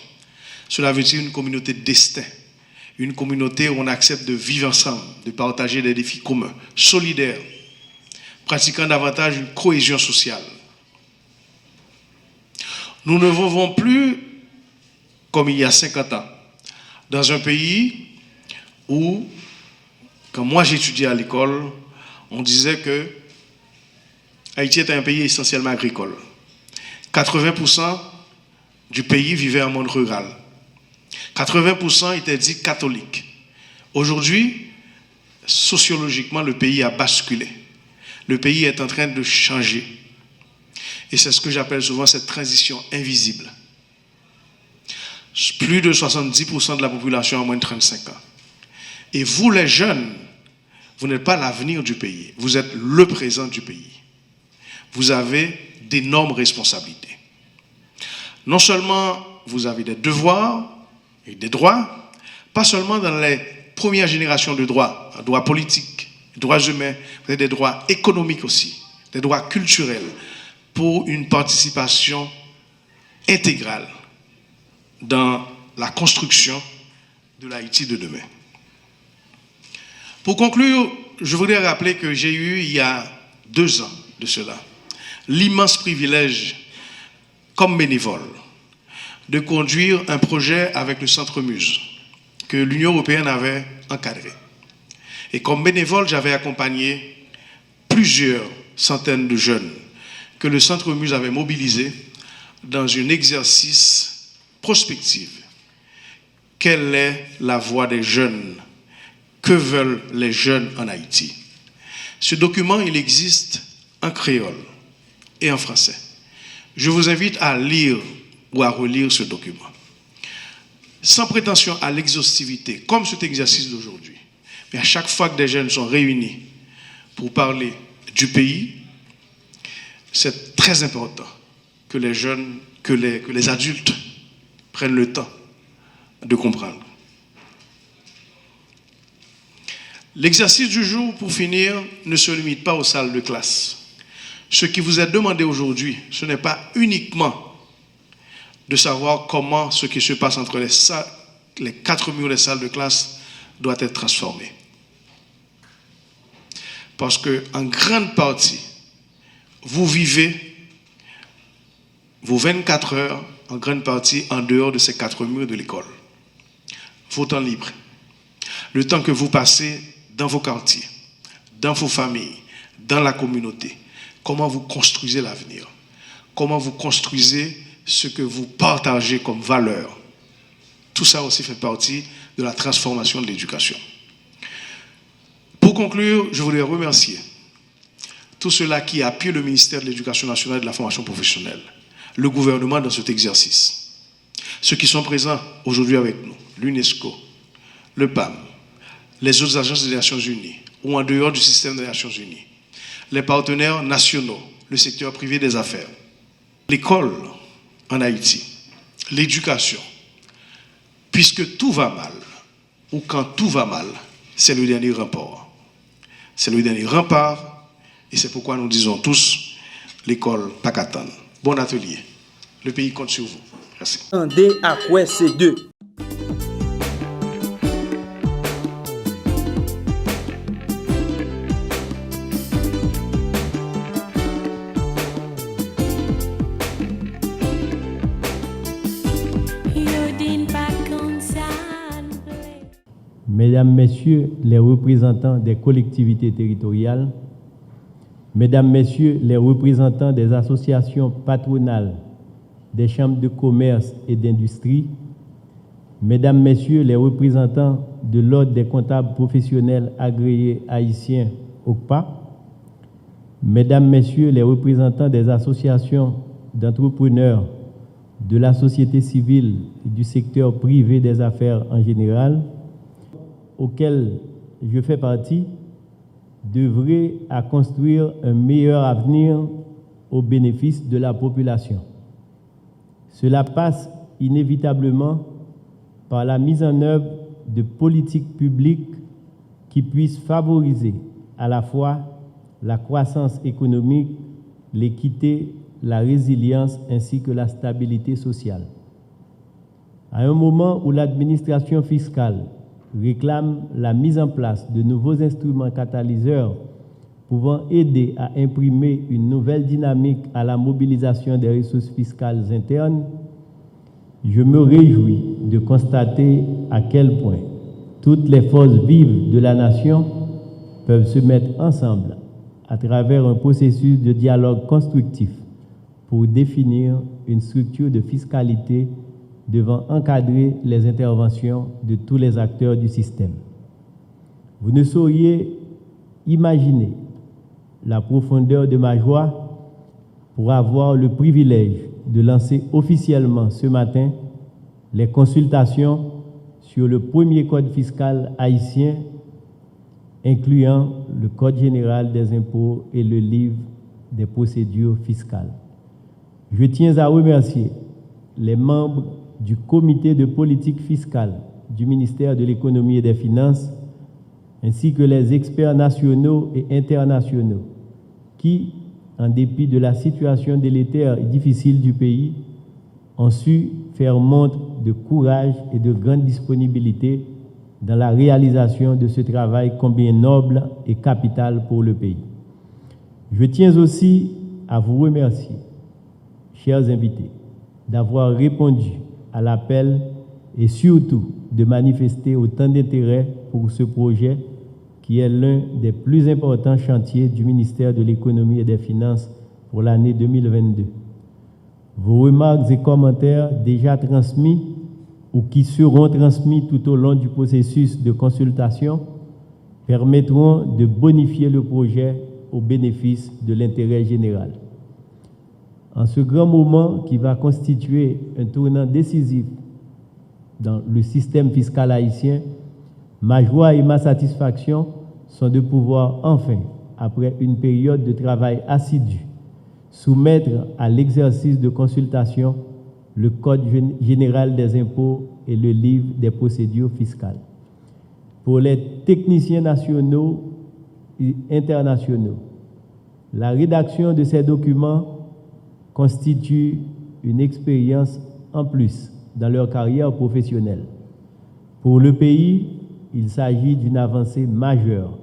Cela veut dire une communauté de destin. Une communauté où on accepte de vivre ensemble, de partager des défis communs, solidaires, pratiquant davantage une cohésion sociale. Nous ne vivons plus comme il y a 50 ans, dans un pays où, quand moi j'étudiais à l'école, on disait que Haïti était un pays essentiellement agricole. 80% du pays vivait en monde rural. 80% étaient dits catholiques. Aujourd'hui, sociologiquement, le pays a basculé. Le pays est en train de changer. Et c'est ce que j'appelle souvent cette transition invisible. Plus de 70% de la population a moins de 35 ans. Et vous, les jeunes, vous n'êtes pas l'avenir du pays. Vous êtes le présent du pays. Vous avez d'énormes responsabilités. Non seulement vous avez des devoirs et des droits, pas seulement dans les premières générations de droits politiques, droits humains, vous avez des droits économiques aussi, des droits culturels, pour une participation intégrale dans la construction de l'Haïti de demain. Pour conclure, je voudrais rappeler que j'ai eu, il y a 2 ans de cela, l'immense privilège, comme bénévole, de conduire un projet avec le Centre Muse, que l'Union européenne avait encadré. Et comme bénévole, j'avais accompagné plusieurs centaines de jeunes que le Centre Muse avait mobilisés dans un exercice prospectif. Quelle est la voix des jeunes? Que veulent les jeunes en Haïti? Ce document, il existe en créole et en français. Je vous invite à lire ou à relire ce document. Sans prétention à l'exhaustivité, comme cet exercice d'aujourd'hui. Mais à chaque fois que des jeunes sont réunis pour parler du pays, c'est très important que les jeunes, que les adultes prennent le temps de comprendre. L'exercice du jour, pour finir, ne se limite pas aux salles de classe. Ce qui vous est demandé aujourd'hui, ce n'est pas uniquement de savoir comment ce qui se passe entre les 4 murs des salles de classe doit être transformé. Parce qu'en grande partie, vous vivez vos 24 heures, en grande partie, en dehors de ces 4 murs de l'école. Vos temps libres. Le temps que vous passez dans vos quartiers, dans vos familles, dans la communauté. Comment vous construisez l'avenir? Comment vous construisez ce que vous partagez comme valeur? Tout ça aussi fait partie de la transformation de l'éducation. Pour conclure, je voudrais remercier tous ceux-là qui appuient le ministère de l'Éducation nationale et de la formation professionnelle, le gouvernement dans cet exercice. Ceux qui sont présents aujourd'hui avec nous, l'UNESCO, le PAM, les autres agences des Nations Unies ou en dehors du système des Nations Unies, les partenaires nationaux, le secteur privé des affaires, l'école en Haïti, l'éducation, puisque tout va mal, ou quand tout va mal, c'est le dernier rempart. C'est le dernier rempart, et c'est pourquoi nous disons tous, l'école pas qu'attendre. Bon atelier. Le pays compte sur vous. Merci. Andé à quoi c'est deux. Mesdames, Messieurs les représentants des collectivités territoriales, Mesdames, Messieurs les représentants des associations patronales, des chambres de commerce et d'industrie, Mesdames, Messieurs les représentants de l'Ordre des comptables professionnels agréés haïtiens OCPA, Mesdames, Messieurs les représentants des associations d'entrepreneurs, de la société civile et du secteur privé des affaires en général, auquel je fais partie, d'œuvrer à construire un meilleur avenir au bénéfice de la population. Cela passe inévitablement par la mise en œuvre de politiques publiques qui puissent favoriser à la fois la croissance économique, l'équité, la résilience ainsi que la stabilité sociale. À un moment où l'administration fiscale réclame la mise en place de nouveaux instruments catalyseurs pouvant aider à imprimer une nouvelle dynamique à la mobilisation des ressources fiscales internes, je me réjouis de constater à quel point toutes les forces vives de la nation peuvent se mettre ensemble à travers un processus de dialogue constructif pour définir une structure de fiscalité devant encadrer les interventions de tous les acteurs du système. Vous ne sauriez imaginer la profondeur de ma joie pour avoir le privilège de lancer officiellement ce matin les consultations sur le premier code fiscal haïtien, incluant le Code général des impôts et le livre des procédures fiscales. Je tiens à remercier les membres du comité de politique fiscale du ministère de l'Économie et des Finances, ainsi que les experts nationaux et internationaux qui, en dépit de la situation délétère et difficile du pays, ont su faire montre de courage et de grande disponibilité dans la réalisation de ce travail combien noble et capital pour le pays. Je tiens aussi à vous remercier, chers invités, d'avoir répondu à l'appel et surtout de manifester autant d'intérêt pour ce projet qui est l'un des plus importants chantiers du ministère de l'Économie et des Finances pour l'année 2022. Vos remarques et commentaires déjà transmis ou qui seront transmis tout au long du processus de consultation permettront de bonifier le projet au bénéfice de l'intérêt général. En ce grand moment qui va constituer un tournant décisif dans le système fiscal haïtien, ma joie et ma satisfaction sont de pouvoir enfin, après une période de travail assidu, soumettre à l'exercice de consultation le Code général des impôts et le livre des procédures fiscales. Pour les techniciens nationaux et internationaux, la rédaction de ces documents constitue une expérience en plus dans leur carrière professionnelle. Pour le pays, il s'agit d'une avancée majeure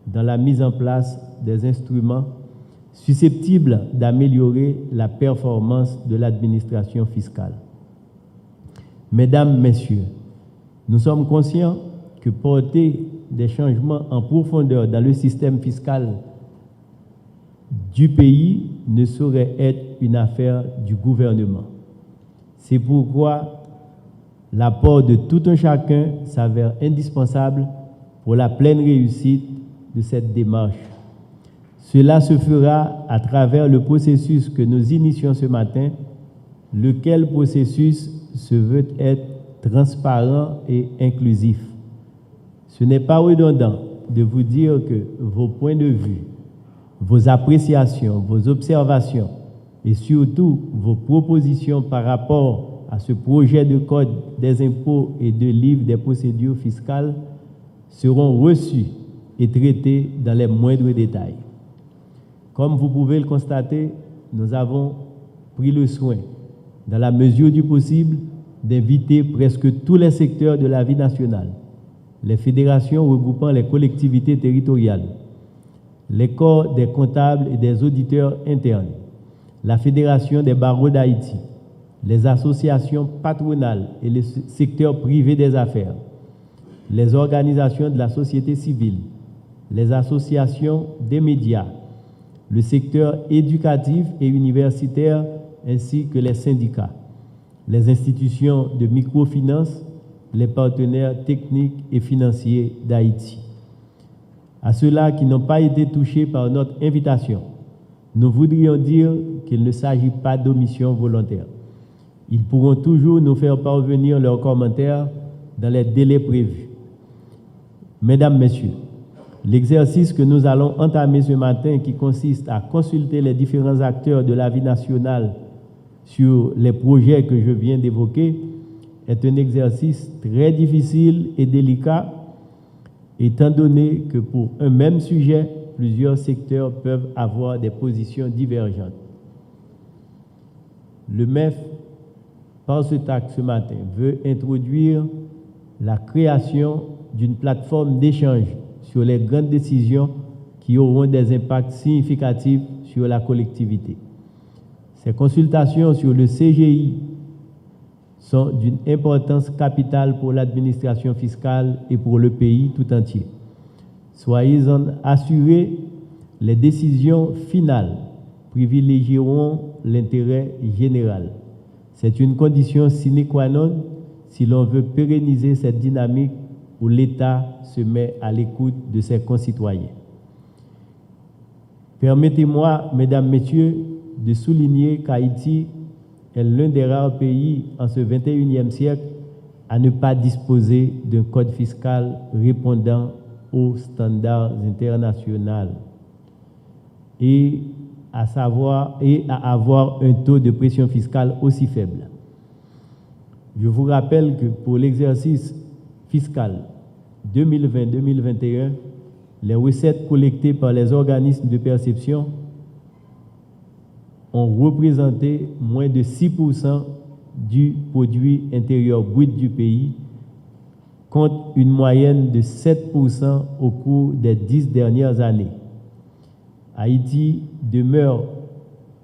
dans la mise en place des instruments susceptibles d'améliorer la performance de l'administration fiscale. Mesdames, Messieurs, nous sommes conscients que porter des changements en profondeur dans le système fiscal du pays ne saurait être une affaire du gouvernement. C'est pourquoi l'apport de tout un chacun s'avère indispensable pour la pleine réussite de cette démarche. Cela se fera à travers le processus que nous initions ce matin, lequel processus se veut être transparent et inclusif. Ce n'est pas redondant de vous dire que vos points de vue, vos appréciations, vos observations et surtout vos propositions par rapport à ce projet de code des impôts et de livre des procédures fiscales seront reçus et traités dans les moindres détails. Comme vous pouvez le constater, nous avons pris le soin, dans la mesure du possible, d'inviter presque tous les secteurs de la vie nationale, les fédérations regroupant les collectivités territoriales, les corps des comptables et des auditeurs internes, la Fédération des barreaux d'Haïti, les associations patronales et le secteur privé des affaires, les organisations de la société civile, les associations des médias, le secteur éducatif et universitaire ainsi que les syndicats, les institutions de microfinance, les partenaires techniques et financiers d'Haïti. À ceux-là qui n'ont pas été touchés par notre invitation, nous voudrions dire qu'il ne s'agit pas d'omission volontaire. Ils pourront toujours nous faire parvenir leurs commentaires dans les délais prévus. Mesdames, Messieurs, l'exercice que nous allons entamer ce matin, qui consiste à consulter les différents acteurs de la vie nationale sur les projets que je viens d'évoquer, est un exercice très difficile et délicat, étant donné que pour un même sujet, plusieurs secteurs peuvent avoir des positions divergentes. Le MEF, par cet acte ce matin, veut introduire la création d'une plateforme d'échange sur les grandes décisions qui auront des impacts significatifs sur la collectivité. Ces consultations sur le CGI sont d'une importance capitale pour l'administration fiscale et pour le pays tout entier. Soyez-en assurés, les décisions finales privilégieront l'intérêt général. C'est une condition sine qua non si l'on veut pérenniser cette dynamique où l'État se met à l'écoute de ses concitoyens. Permettez-moi, Mesdames, Messieurs, de souligner qu'Haïti est l'un des rares pays en ce 21e siècle à ne pas disposer d'un code fiscal répondant aux standards internationaux et à avoir un taux de pression fiscale aussi faible. Je vous rappelle que pour l'exercice fiscal 2020-2021, les recettes collectées par les organismes de perception ont représenté moins de 6% du produit intérieur brut du pays, contre une moyenne de 7% au cours des 10 dernières années. Haïti demeure,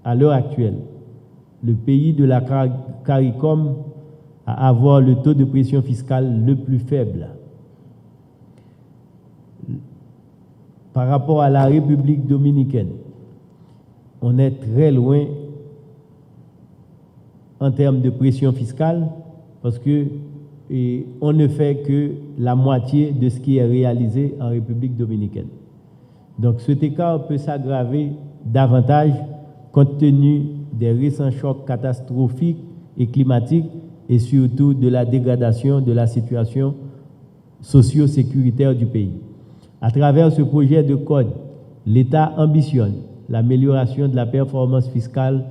à l'heure actuelle, le pays de la CARICOM à avoir le taux de pression fiscale le plus faible. Par rapport à la République dominicaine, on est très loin en termes de pression fiscale parce que on ne fait que la moitié de ce qui est réalisé en République dominicaine. Donc cet écart peut s'aggraver davantage compte tenu des récents chocs catastrophiques et climatiques et surtout de la dégradation de la situation socio-sécuritaire du pays. À travers ce projet de code, l'État ambitionne l'amélioration de la performance fiscale,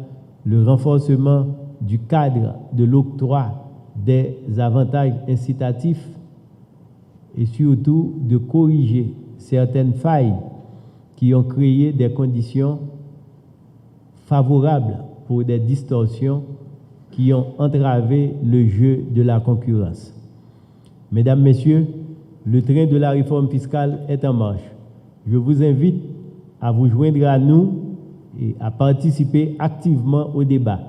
le renforcement du cadre de l'octroi des avantages incitatifs et surtout de corriger certaines failles qui ont créé des conditions favorables pour des distorsions qui ont entravé le jeu de la concurrence. Mesdames, Messieurs, le train de la réforme fiscale est en marche. Je vous invite à vous joindre à nous et à participer activement au débat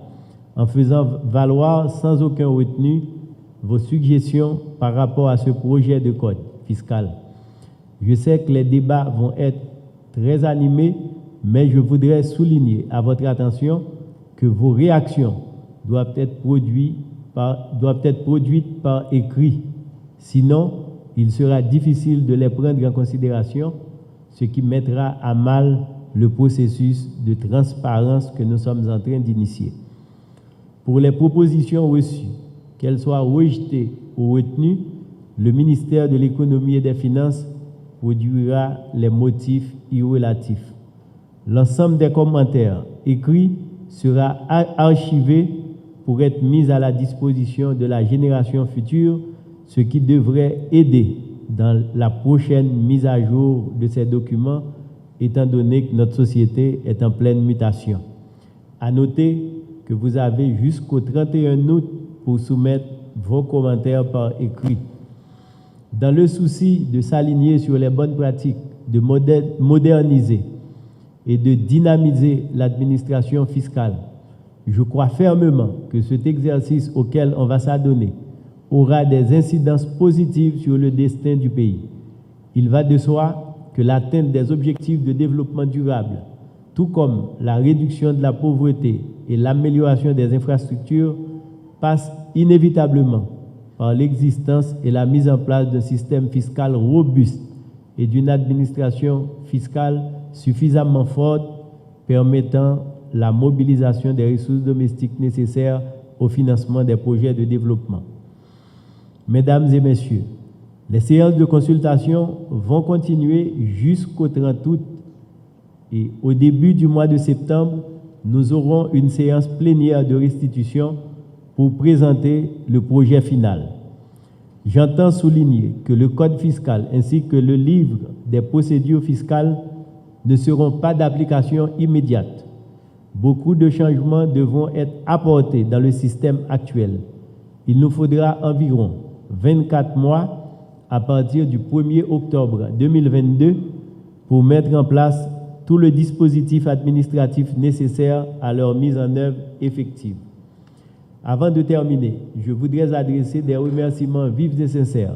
en faisant valoir sans aucun retenu vos suggestions par rapport à ce projet de code fiscal. Je sais que les débats vont être très animés, mais je voudrais souligner à votre attention que vos réactions doivent être produites par écrit. Sinon, il sera difficile de les prendre en considération, ce qui mettra à mal le processus de transparence que nous sommes en train d'initier. Pour les propositions reçues, qu'elles soient rejetées ou retenues, le ministère de l'Économie et des Finances produira les motifs irrelatifs. L'ensemble des commentaires écrits sera archivé pour être mis à la disposition de la génération future, ce qui devrait aider dans la prochaine mise à jour de ces documents, étant donné que notre société est en pleine mutation. À noter que vous avez jusqu'au 31 août pour soumettre vos commentaires par écrit. Dans le souci de s'aligner sur les bonnes pratiques, de moderniser et de dynamiser l'administration fiscale, je crois fermement que cet exercice auquel on va s'adonner aura des incidences positives sur le destin du pays. Il va de soi que l'atteinte des objectifs de développement durable, tout comme la réduction de la pauvreté et l'amélioration des infrastructures, passe inévitablement par l'existence et la mise en place d'un système fiscal robuste et d'une administration fiscale suffisamment forte permettant la mobilisation des ressources domestiques nécessaires au financement des projets de développement. Mesdames et messieurs, les séances de consultation vont continuer jusqu'au 30 août et au début du mois de septembre, nous aurons une séance plénière de restitution pour présenter le projet final. J'entends souligner que le Code fiscal ainsi que le livre des procédures fiscales ne seront pas d'application immédiate. Beaucoup de changements devront être apportés dans le système actuel. Il nous faudra environ 24 mois à partir du 1er octobre 2022 pour mettre en place tout le dispositif administratif nécessaire à leur mise en œuvre effective. Avant de terminer, je voudrais adresser des remerciements vifs et sincères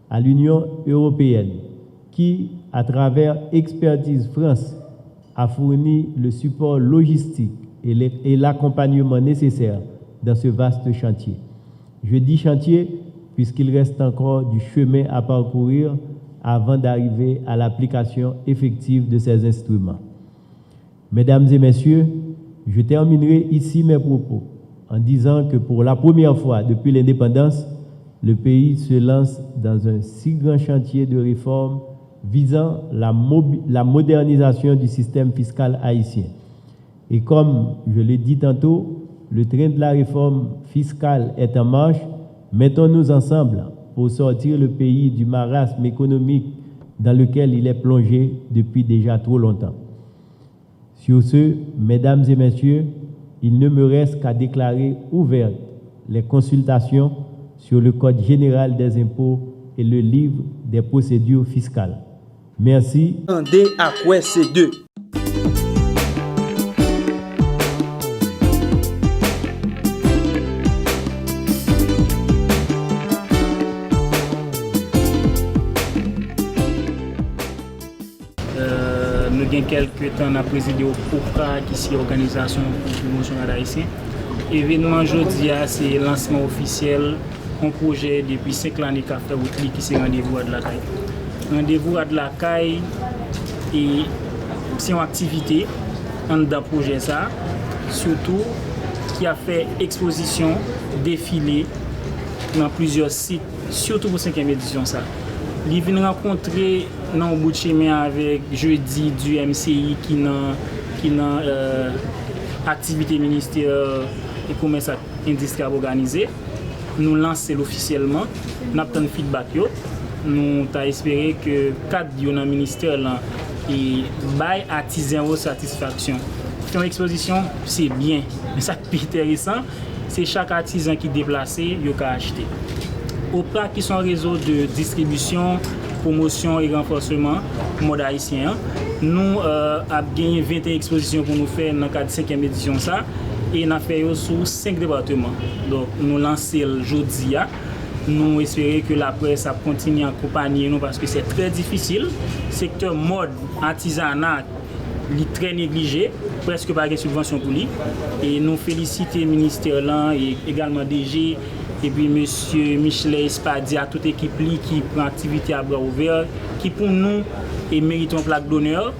à l'Union européenne qui, à travers Expertise France, a fourni le support logistique et l'accompagnement nécessaire dans ce vaste chantier. Je dis chantier puisqu'il reste encore du chemin à parcourir avant d'arriver à l'application effective de ces instruments. Mesdames et messieurs, je terminerai ici mes propos en disant que pour la première fois depuis l'indépendance, le pays se lance dans un si grand chantier de réforme visant la modernisation du système fiscal haïtien. Et comme je l'ai dit tantôt, le train de la réforme fiscale est en marche. Mettons-nous ensemble pour sortir le pays du marasme économique dans lequel il est plongé depuis déjà trop longtemps. Sur ce, mesdames et messieurs, il ne me reste qu'à déclarer ouvertes les consultations sur le Code général des impôts et le livre des procédures fiscales. Merci. Attendez à quoi c'est deux. Nous avons quelques temps à présider au POCA, qui est l'organisation de promotion haïtienne. L'événement aujourd'hui, c'est le lancement officiel d'un projet depuis 5 ans qui est rendez-vous à de la caille. Rendez-vous à de la caille et c'est une activité dans le projet, ça, surtout qui a fait exposition, défilé dans plusieurs sites, surtout pour la 5e édition. Il vient rencontrer dans le bout de chemin avec jeudi du MCI qui n'a activité ministère et commerce et industrie organisée. Nous lançons officiellement, nous avons un feedback. Nous avons espéré que 4 dans le ministère et bail artisan aux satisfaction. Une exposition, c'est bien. Mais ce qui est intéressant, c'est chaque artisan qui est déplacé, il peut acheter. Au plan qui sont réseau de distribution, promotion et renforcement mode haïtien, nous avons gagné 21 expositions pour nous faire dans le cadre de la 5e édition. Et nous avons fait sur 5 départements. Donc nous lançons le jeudi. Nous espérons que la presse continue à accompagner nous parce que c'est très difficile. Le secteur mode, artisanat, il est très négligé, presque pas de subvention pour lui. Et nous félicitons le ministère là et également DG et puis monsieur Michelet Espadi à toute équipe qui prend activité à bras ouverts, qui pour nous mérite une plaque d'honneur.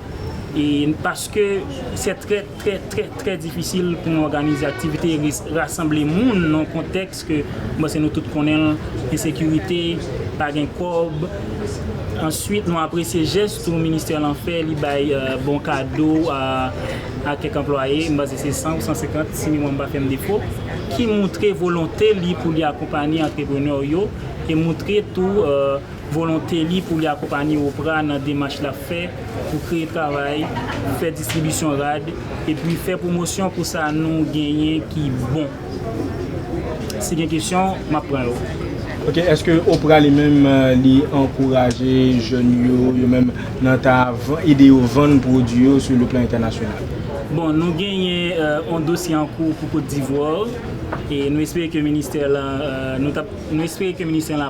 Et parce que c'est très difficile pour nous organiser l'activité et rassembler les gens dans un contexte que c'est nous tous connaissons, insécurité, pas de corps. Ensuite, nous apprécions ces gestes où le ministère l'a fait, il bail bon cadeau à quelques employés, c'est 100 ou 150 si nous n'avons pas fait de défaut, qui montre volonté pour les accompagner les entrepreneurs et montrer tout volonté pour les accompagner au bras dans la démarche la fait pour créer travail, faire distribution rad et puis faire promotion pour ça nous gagner qui bon. C'est une question, je prends. Ok, est-ce que Opra lui-même encourage les jeunes même dans ta idée de vendre produits sur le plan international? Bon, nous gagnons un dossier en cours pour Côte d'Ivoire et nous espérons que le ministère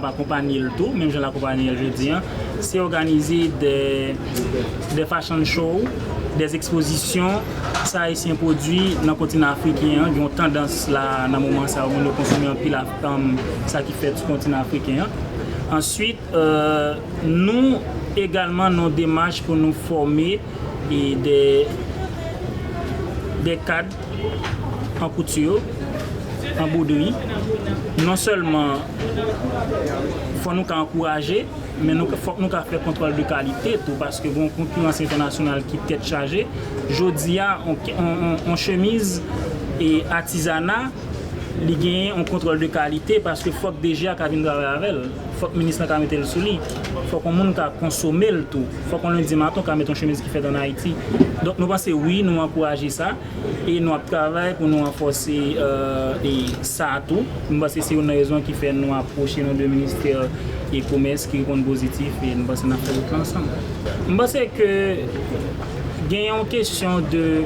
va accompagner le tout, même je l'accompagne aujourd'hui. C'est organiser des fashion shows, des expositions, ça ici un produit dans le continent africain, qui ont tendance là dans le moment ça on consommer un pile ça qui fait du continent africain. Ensuite, nous également nos démarches pour nous former et des cadres en couture, en broderie. Non seulement il faut nous encourager, mais il faut nous faire contrôle de qualité tout, parce que bon concurrence internationale qui est tête chargée. Aujourd'hui, on chemise et artisanat, il gagne un contrôle de qualité parce que faut que déjà qu'on vienne travailler avec elle. Faut que le ministre ait mettre le sous lui. Faut qu'on monde consommer le tout. Faut qu'on lui dise maintenant qu'on met une chemise qui fait en Haïti. Donc nous pensons oui, nous encourager ça et nous travaillons pour nous renforcer ça tout. Nous pensons que c'est une raison qui fait nous approcher nos deux ministères et commerce qui répondent positif et nous pensons qu'on a fait tout ensemble. Nous pensons que il y a une question de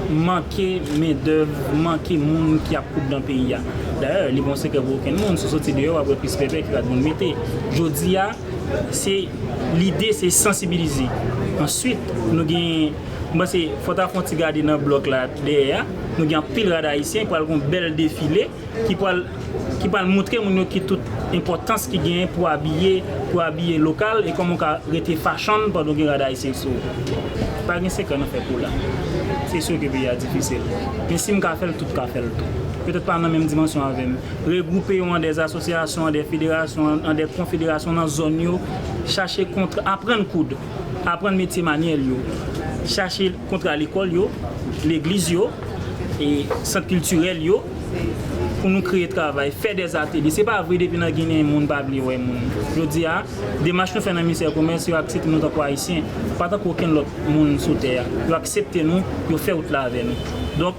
manquer main-d'œuvre, manquer de monde qui a coupé dans le pays. D'ailleurs, les bons c'est que aucun monde se sortit dehors après plus pépé qui va nous mettre. Jodi a, c'est l'idée c'est sensibiliser. Ensuite, nous gagnons il faut garder dans le bloc là derrière. Nous avons pile de haïtiens qui ont un bel défilé qui peut montrer qui toute importance qui gagne pour habiller local et comment on peut rester fashion pendant que les haïtiens sont. Pas de ce qu'on fait pour là. C'est sûr que le pays est difficile. Mais si on fait le tout, on fait le tout. Peut-être pas dans la même dimension avec nous. Regrouper en des associations, des fédérations, en des confédérations dans la zone, chercher contre, apprendre coude, apprendre métier manuel, chercher contre l'école, l'église et centre culturel pour nous créer travail, faire des ateliers. C'est pas vrai depuis dans Guinée, le monde pas oublier ouais monde. Je dis démarche nous fait dans le ministère commerce, accepter nous tant qu'haïtiens, pas tant qu'aucun autre monde sur terre. Ils accepter nous, ils faire autre là avec nous. Donc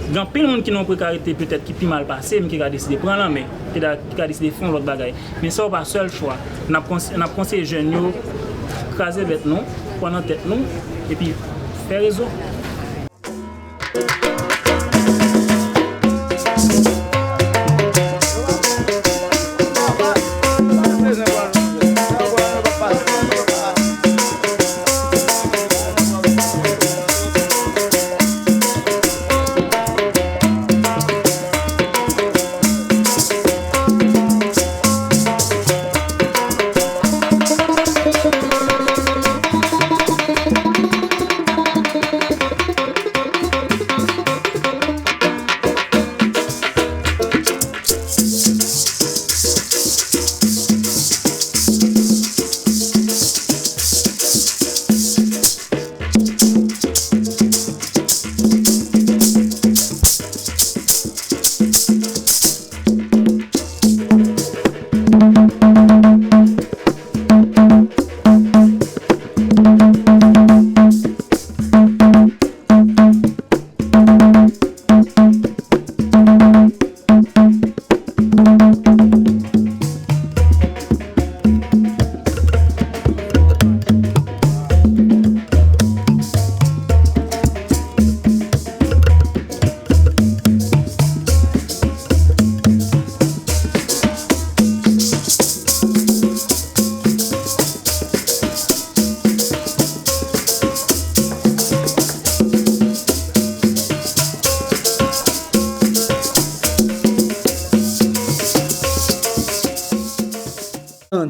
il y a plein de monde qui n'ont précarité peut-être qui plus mal passé mais qui a décidé de prendre la main, qui a décidé de faire l'autre bagaille. Mais ça pas seul choix. On a conseillé les jeunes craser bête nous, prendre en tête nous et puis faire réseau.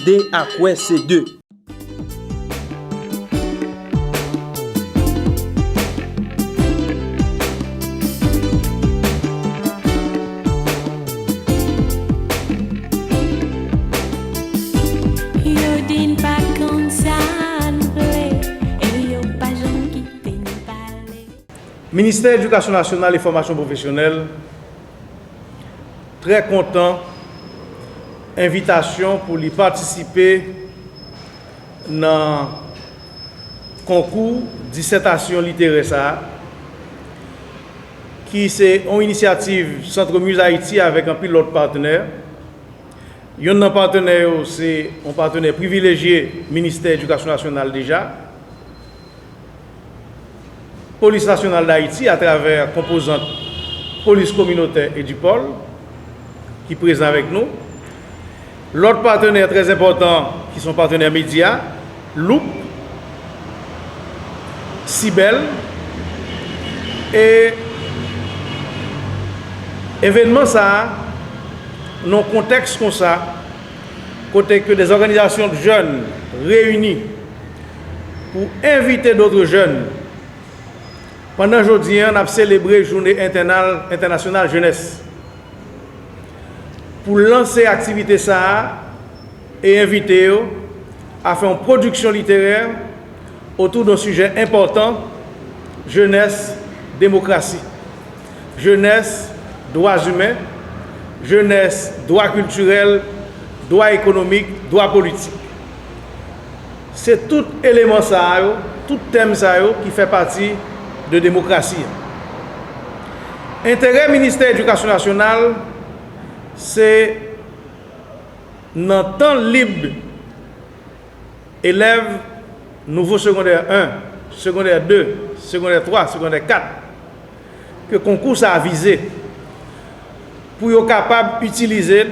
D à quoi c'est 2. Ministère de l'Éducation nationale et formation professionnelle, très content, invitation pour y participer dans le concours dissertation littéraire ça, qui c'est une initiative Centre Muse Haïti avec un pilote partenaire. Un partenaire, c'est un partenaire privilégié, ministère de l'Éducation nationale déjà. Police nationale d'Haïti à travers composante police communautaire et du pôle qui est présent avec nous. L'autre partenaire très important qui sont partenaires médias, Loup, Cibel et événement ça, dans un contexte comme ça, côté que des organisations de jeunes réunies pour inviter d'autres jeunes. Pendant aujourd'hui, on a célébré la Journée internationale jeunesse. Pour lancer l'activité ça et inviter à faire une production littéraire autour d'un sujet important, jeunesse, démocratie. Jeunesse, droits humains, jeunesse, droits culturels, droits économiques, droits politiques. C'est tout élément ça, tout thème ça qui fait partie de démocratie. Intérêt ministère de l'Éducation nationale, c'est dans le temps libre, élèves nouveau secondaire 1, secondaire 2, secondaire 3, secondaire 4, que concours a visé pour être capable d'utiliser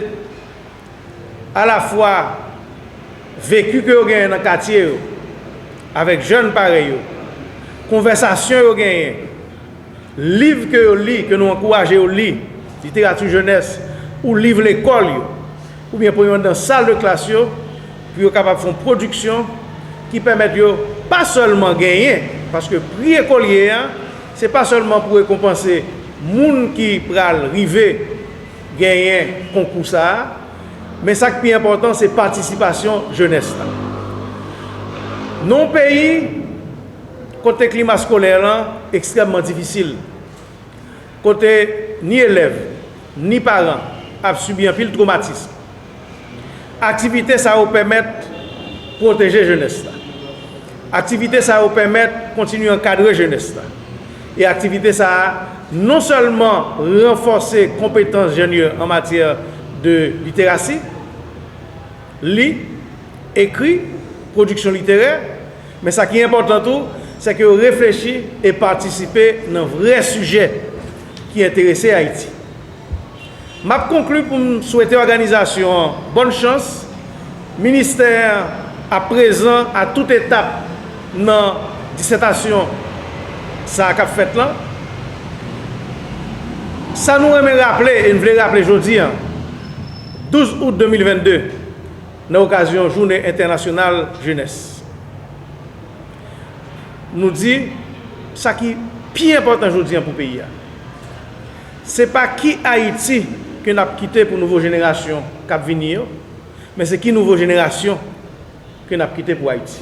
à la fois vécu que vous avez dans le quartier avec jeunes pareils, conversation que vous avez, livres que vous lisez, que nous encourageons à lire, littérature jeunesse, ou livre l'école, ou bien pour dans la salle de classe, pour être capable de faire une production qui permet de pas seulement gagner, parce que prix écolier, ce n'est pas seulement pour récompenser les gens qui pral river gagner concours ça, mais ça qui est important, c'est la participation jeunesse. Nos pays, côté climat scolaire, extrêmement difficile. Côté ni élèves, ni parents, a subi un pile traumatisme. Activité, ça va permettre de protéger la jeunesse. Activité, ça va permettre de continuer à encadrer la jeunesse. Et activité, ça va non seulement renforcer les compétences jeunes en matière de littératie, lit, écrit, production littéraire, mais ce qui est important tout, c'est que réfléchir et participer dans un vrai sujet qui intéresse Haïti. Je conclue pour souhaiter l'organisation bonne chance. Ministère à présent à toute étape dans la dissertation ça a fait là. Ça nous remet rappeler, et nous voulons rappeler aujourd'hui, 12 août 2022, dans l'occasion Journée internationale jeunesse. Nous dit ça qui est plus important aujourd'hui pour le pays. Ce n'est pas qui Haïti que nous avons quitté pour une nouvelle génération qui va venir, mais c'est qui nouvelle génération que nous avons quitté pour Haïti.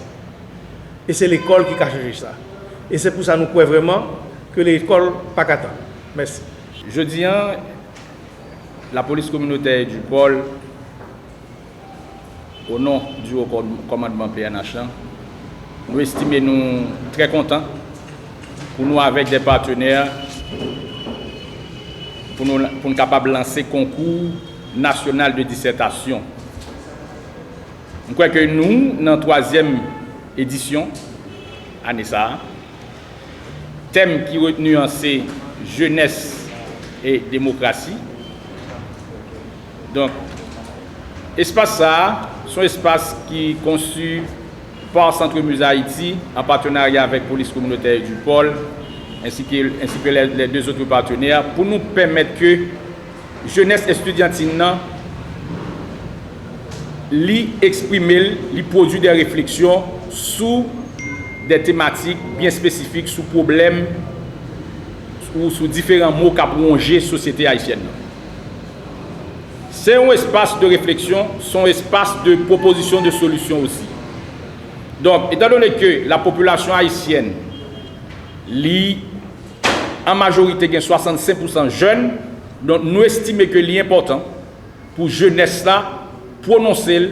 Et c'est l'école qui a changé ça. Et c'est pour ça que nous croyons vraiment que l'école n'est pas qu'à temps. Merci. Je dis, la police communautaire du pôle, au nom du haut commandement PNH, nous estimons nous très contents pour nous avec des partenaires pour nous capables de lancer le concours national de dissertation. Je crois que nous, dans la 3e édition, année ça, thème qui est retenu c'est jeunesse et démocratie. Donc, espace ça, c'est un espace qui est conçu par Centre Muse Haïti en partenariat avec la police communautaire du pôle ainsi que les deux autres partenaires pour nous permettre que jeunesse estudiantine lui exprimer, lui produire des réflexions sur des thématiques bien spécifiques, sur problèmes ou sur différents mots qu'a plongé la société haïtienne. C'est un espace de réflexion, c'est un espace de proposition de solutions aussi. Donc, étant donné que la population haïtienne, en majorité, 65% jeunes, donc nous estimons que l'important pour la jeunesse là, prononcer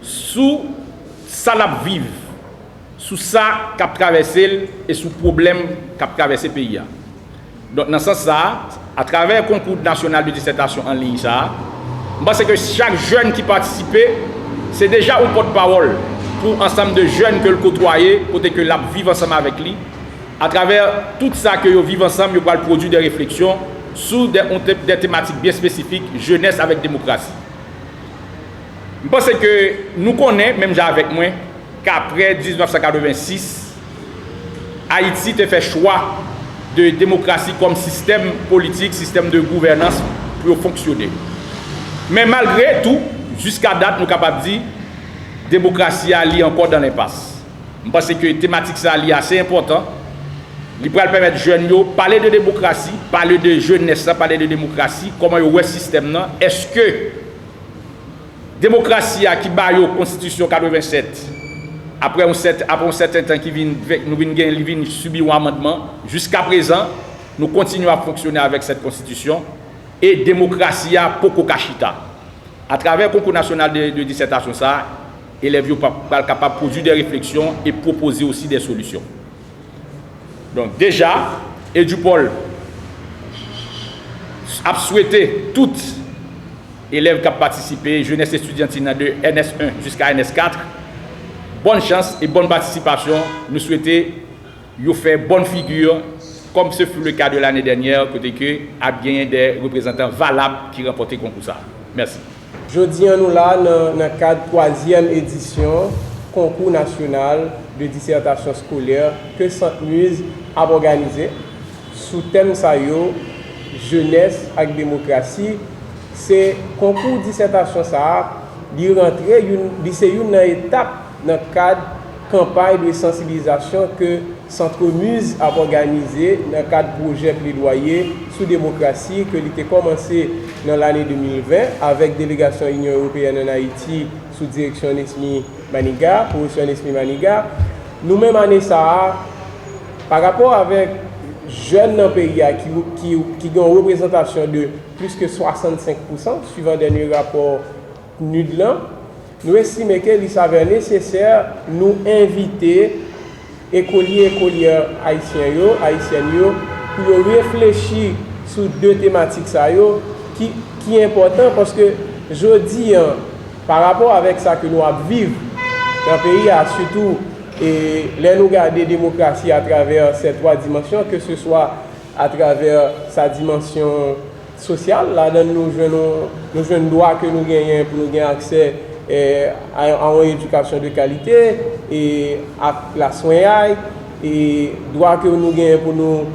sous ça la vive, sous ça qu'a traversé et sous problème qu'a traversé le pays. Donc dans ce sens ça, à travers le concours national de dissertation en ligne ça, je pense que chaque jeune qui participait, c'est déjà un porte-parole pour ensemble de jeunes que le côtoyer, côté que la vivre ensemble avec lui. À travers tout ça que vous vivez ensemble, vous allez produire des réflexions sur des thématiques bien spécifiques, jeunesse avec démocratie. Je pense que nous connaissons, même avec moi, qu'après 1986, Haïti a fait choix de démocratie comme système politique, système de gouvernance pour fonctionner. Mais malgré tout, jusqu'à date, nous sommes capables de dire que la démocratie est encore dans l'impasse. Je pense que la thématique est assez importante. Il pourrait permettre aux jeunes de parler de démocratie, parler de jeunesse, parler de démocratie, comment est le système. Est-ce que la démocratie qui bat la Constitution 87, après un certain temps nous venons subir un amendement, jusqu'à présent, nous continuons à fonctionner avec cette Constitution et la démocratie a beaucoup cachita. À travers le concours national de dissertation, les élèves sont capables de produire des réflexions et proposer aussi des solutions. Donc déjà, EduPol a souhaité toutes élèves qui ont participé, jeunesse étudiantine de NS1 jusqu'à NS4, bonne chance et bonne participation. Nous souhaitons faire bonne figure, comme ce fut le cas de l'année dernière, côté que a bien des représentants valables qui remportent le concours. Merci. Jeudi, nous là dans le cadre de la 3e édition concours national de dissertation scolaire que Sainte Muse a organisé sous thème jeunesse avec démocratie. C'est concours dissertation ça il rentrer c'est une étape dans le cadre de campagne de sensibilisation que Centre Muse a organisé dans le cadre du projet plaidoyer sous démocratie que il a commencé dans l'année 2020 avec délégation Union européenne en Haïti sous direction Nesmi Maniga, professeur Nesmi Maniga. Nous-mêmes année ça par rapport avec jeunes dans le pays qui ont une représentation de plus que 65% suivant le dernier rapport NUDLAN, nous estimons qu'il s'avère nécessaire de nous inviter écoliers haïtiens pour réfléchir sur deux thématiques qui est important parce que je dis par rapport avec ça que nous vivons dans le pays, surtout et là nous garder la démocratie à travers ces trois dimensions, que ce soit à travers sa dimension sociale, là nous jeunes droits que nous gagnons pour nous gagner accès à une éducation de qualité et à la soin et droits que nous gagnons pour nous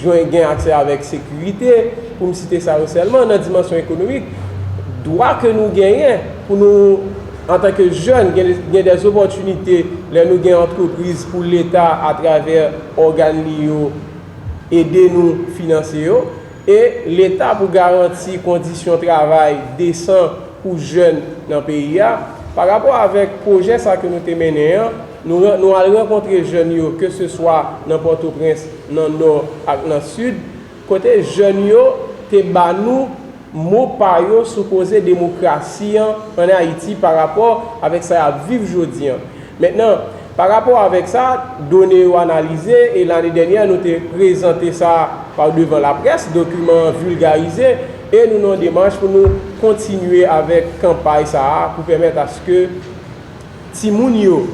gagner accès avec sécurité, pour me citer ça seulement dans la dimension économique, droits que nous gagnons pour nous en tant que jeunes, il y a des opportunités, là nous avons entreprises pour l'État à travers organes aider nous financer et l'État pour garantir conditions de travail décentes pour jeunes dans le pays. Par rapport avec le projet ça que nous avons mené, nous allons rencontrer les jeunes, que ce soit dans Port-au-Prince, dans le nord et dans le sud. Côté jeunes, nous mot par yo supposé démocratie en Haïti par rapport avec ça à vivre aujourd'hui. Maintenant, par rapport avec ça, données analysées et l'année dernière nous avons présenté ça par devant la presse, documents vulgarisés et nous avons démarche pour nous continuer avec campagne ça pour permettre à ce que Timounio,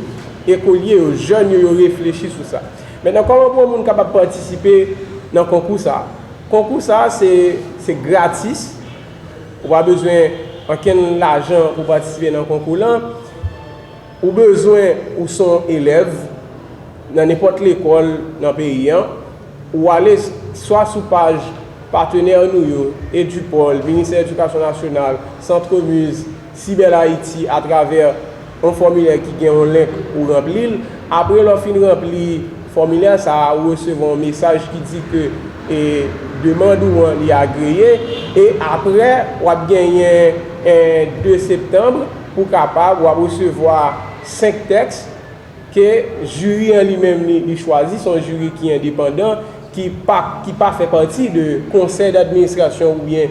écoliers, jeunes réfléchissent sur ça. Maintenant, comment pour monde capable participer dans le concours ça? Le concours ça c'est gratis. On n'a pas besoin d'argent pour participer dans le concours. On a besoin ou son élève dans n'importe l'école dans le pays. Ou aller soit sous page partenaire nous, EduPol, Ministère de l'Éducation nationale, Centre Muse, Cyber Haïti à travers un formulaire qui gagne un lien pour remplir. Après leur fin rempli formulaire, ça a recevoir un message qui dit que demande ou on y agréé et après on a gagné 2 septembre pour capable recevoir 5 textes que jury en lui-même il choisit, son jury qui est indépendant qui pas fait partie de conseil d'administration ou bien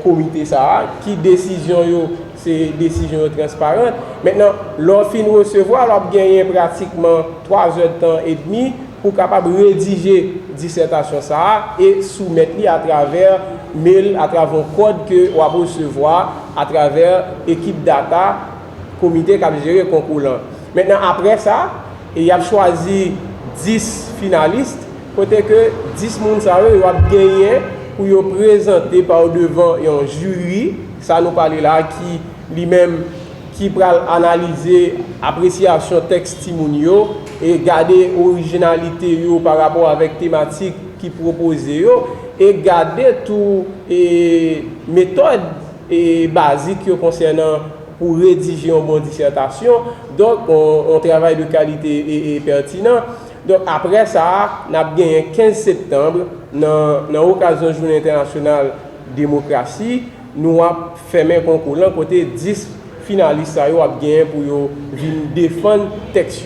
comité ça qui décision c'est décision transparente. Maintenant, l'on fin recevoir, l'on gagné pratiquement 3 heures de temps et demi pour capable rédiger dissertation ça et soumettre à travers mail, à travers un code que on va recevoir à travers équipe data, comité qui a géré le concours. Maintenant, après ça, il a choisi 10 finalistes, côté que 10 personnes ça va gagner pour présenter par devant un jury, ça nous parle là qui lui-même qui va analyser appréciation texte timounio et garder originalité par rapport avec thématique qui proposé et garder tout et méthode et basique concernant pour rédiger une bonne dissertation. Donc on travaille de qualité et pertinent. Donc après ça, on a gagné 15 septembre dans l'occasion Journée internationale démocratie, nous avons fait un concours là côté 10 finalistes ont gagné pour venir défendre le texte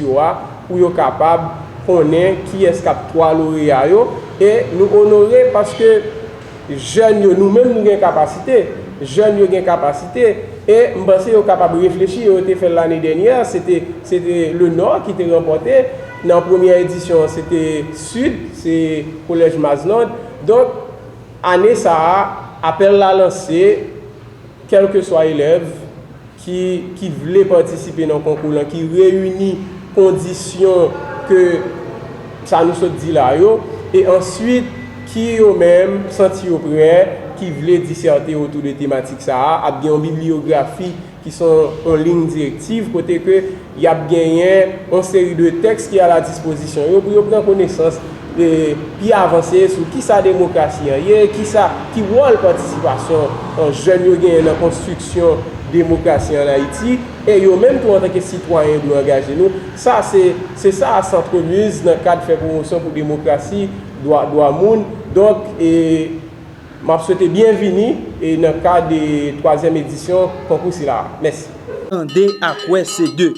pour être capable de connaître qui est-ce qui a 3 lauréats et nous honorer parce que jeunes nous-mêmes nous avons capacité, jeunes nous avons capacité et je pense qu'ils sont capables de réfléchir. Ils ont été fait l'année dernière, c'était le Nord qui était remporté. Dans la première édition, c'était Sud, c'est Collège Maznod. Donc, année ça, appel à lancer, quels que soient élèves qui voulaient participer dans le concours, qui réunit conditions que ça nous dit là, et ensuite, qui eux-mêmes senti prêts, qui voulaient disserter autour de thématiques ça, a bien une bibliographie qui sont en ligne directive, côté que il y a gagné une série de textes qui est à la disposition pour prendre connaissance et puis avancer sur qui sa démocratie qui rôle participation en jeune dans la construction démocratie en Haïti et yo même tout en tant que citoyen doit engager nous ça c'est ça à Centre Muse dans le cadre de faire promotion pour démocratie doit monde donc et m'a souhaité bienvenue et dans le cadre de 3e édition concours là merci. Attendez à quoi c'est deux.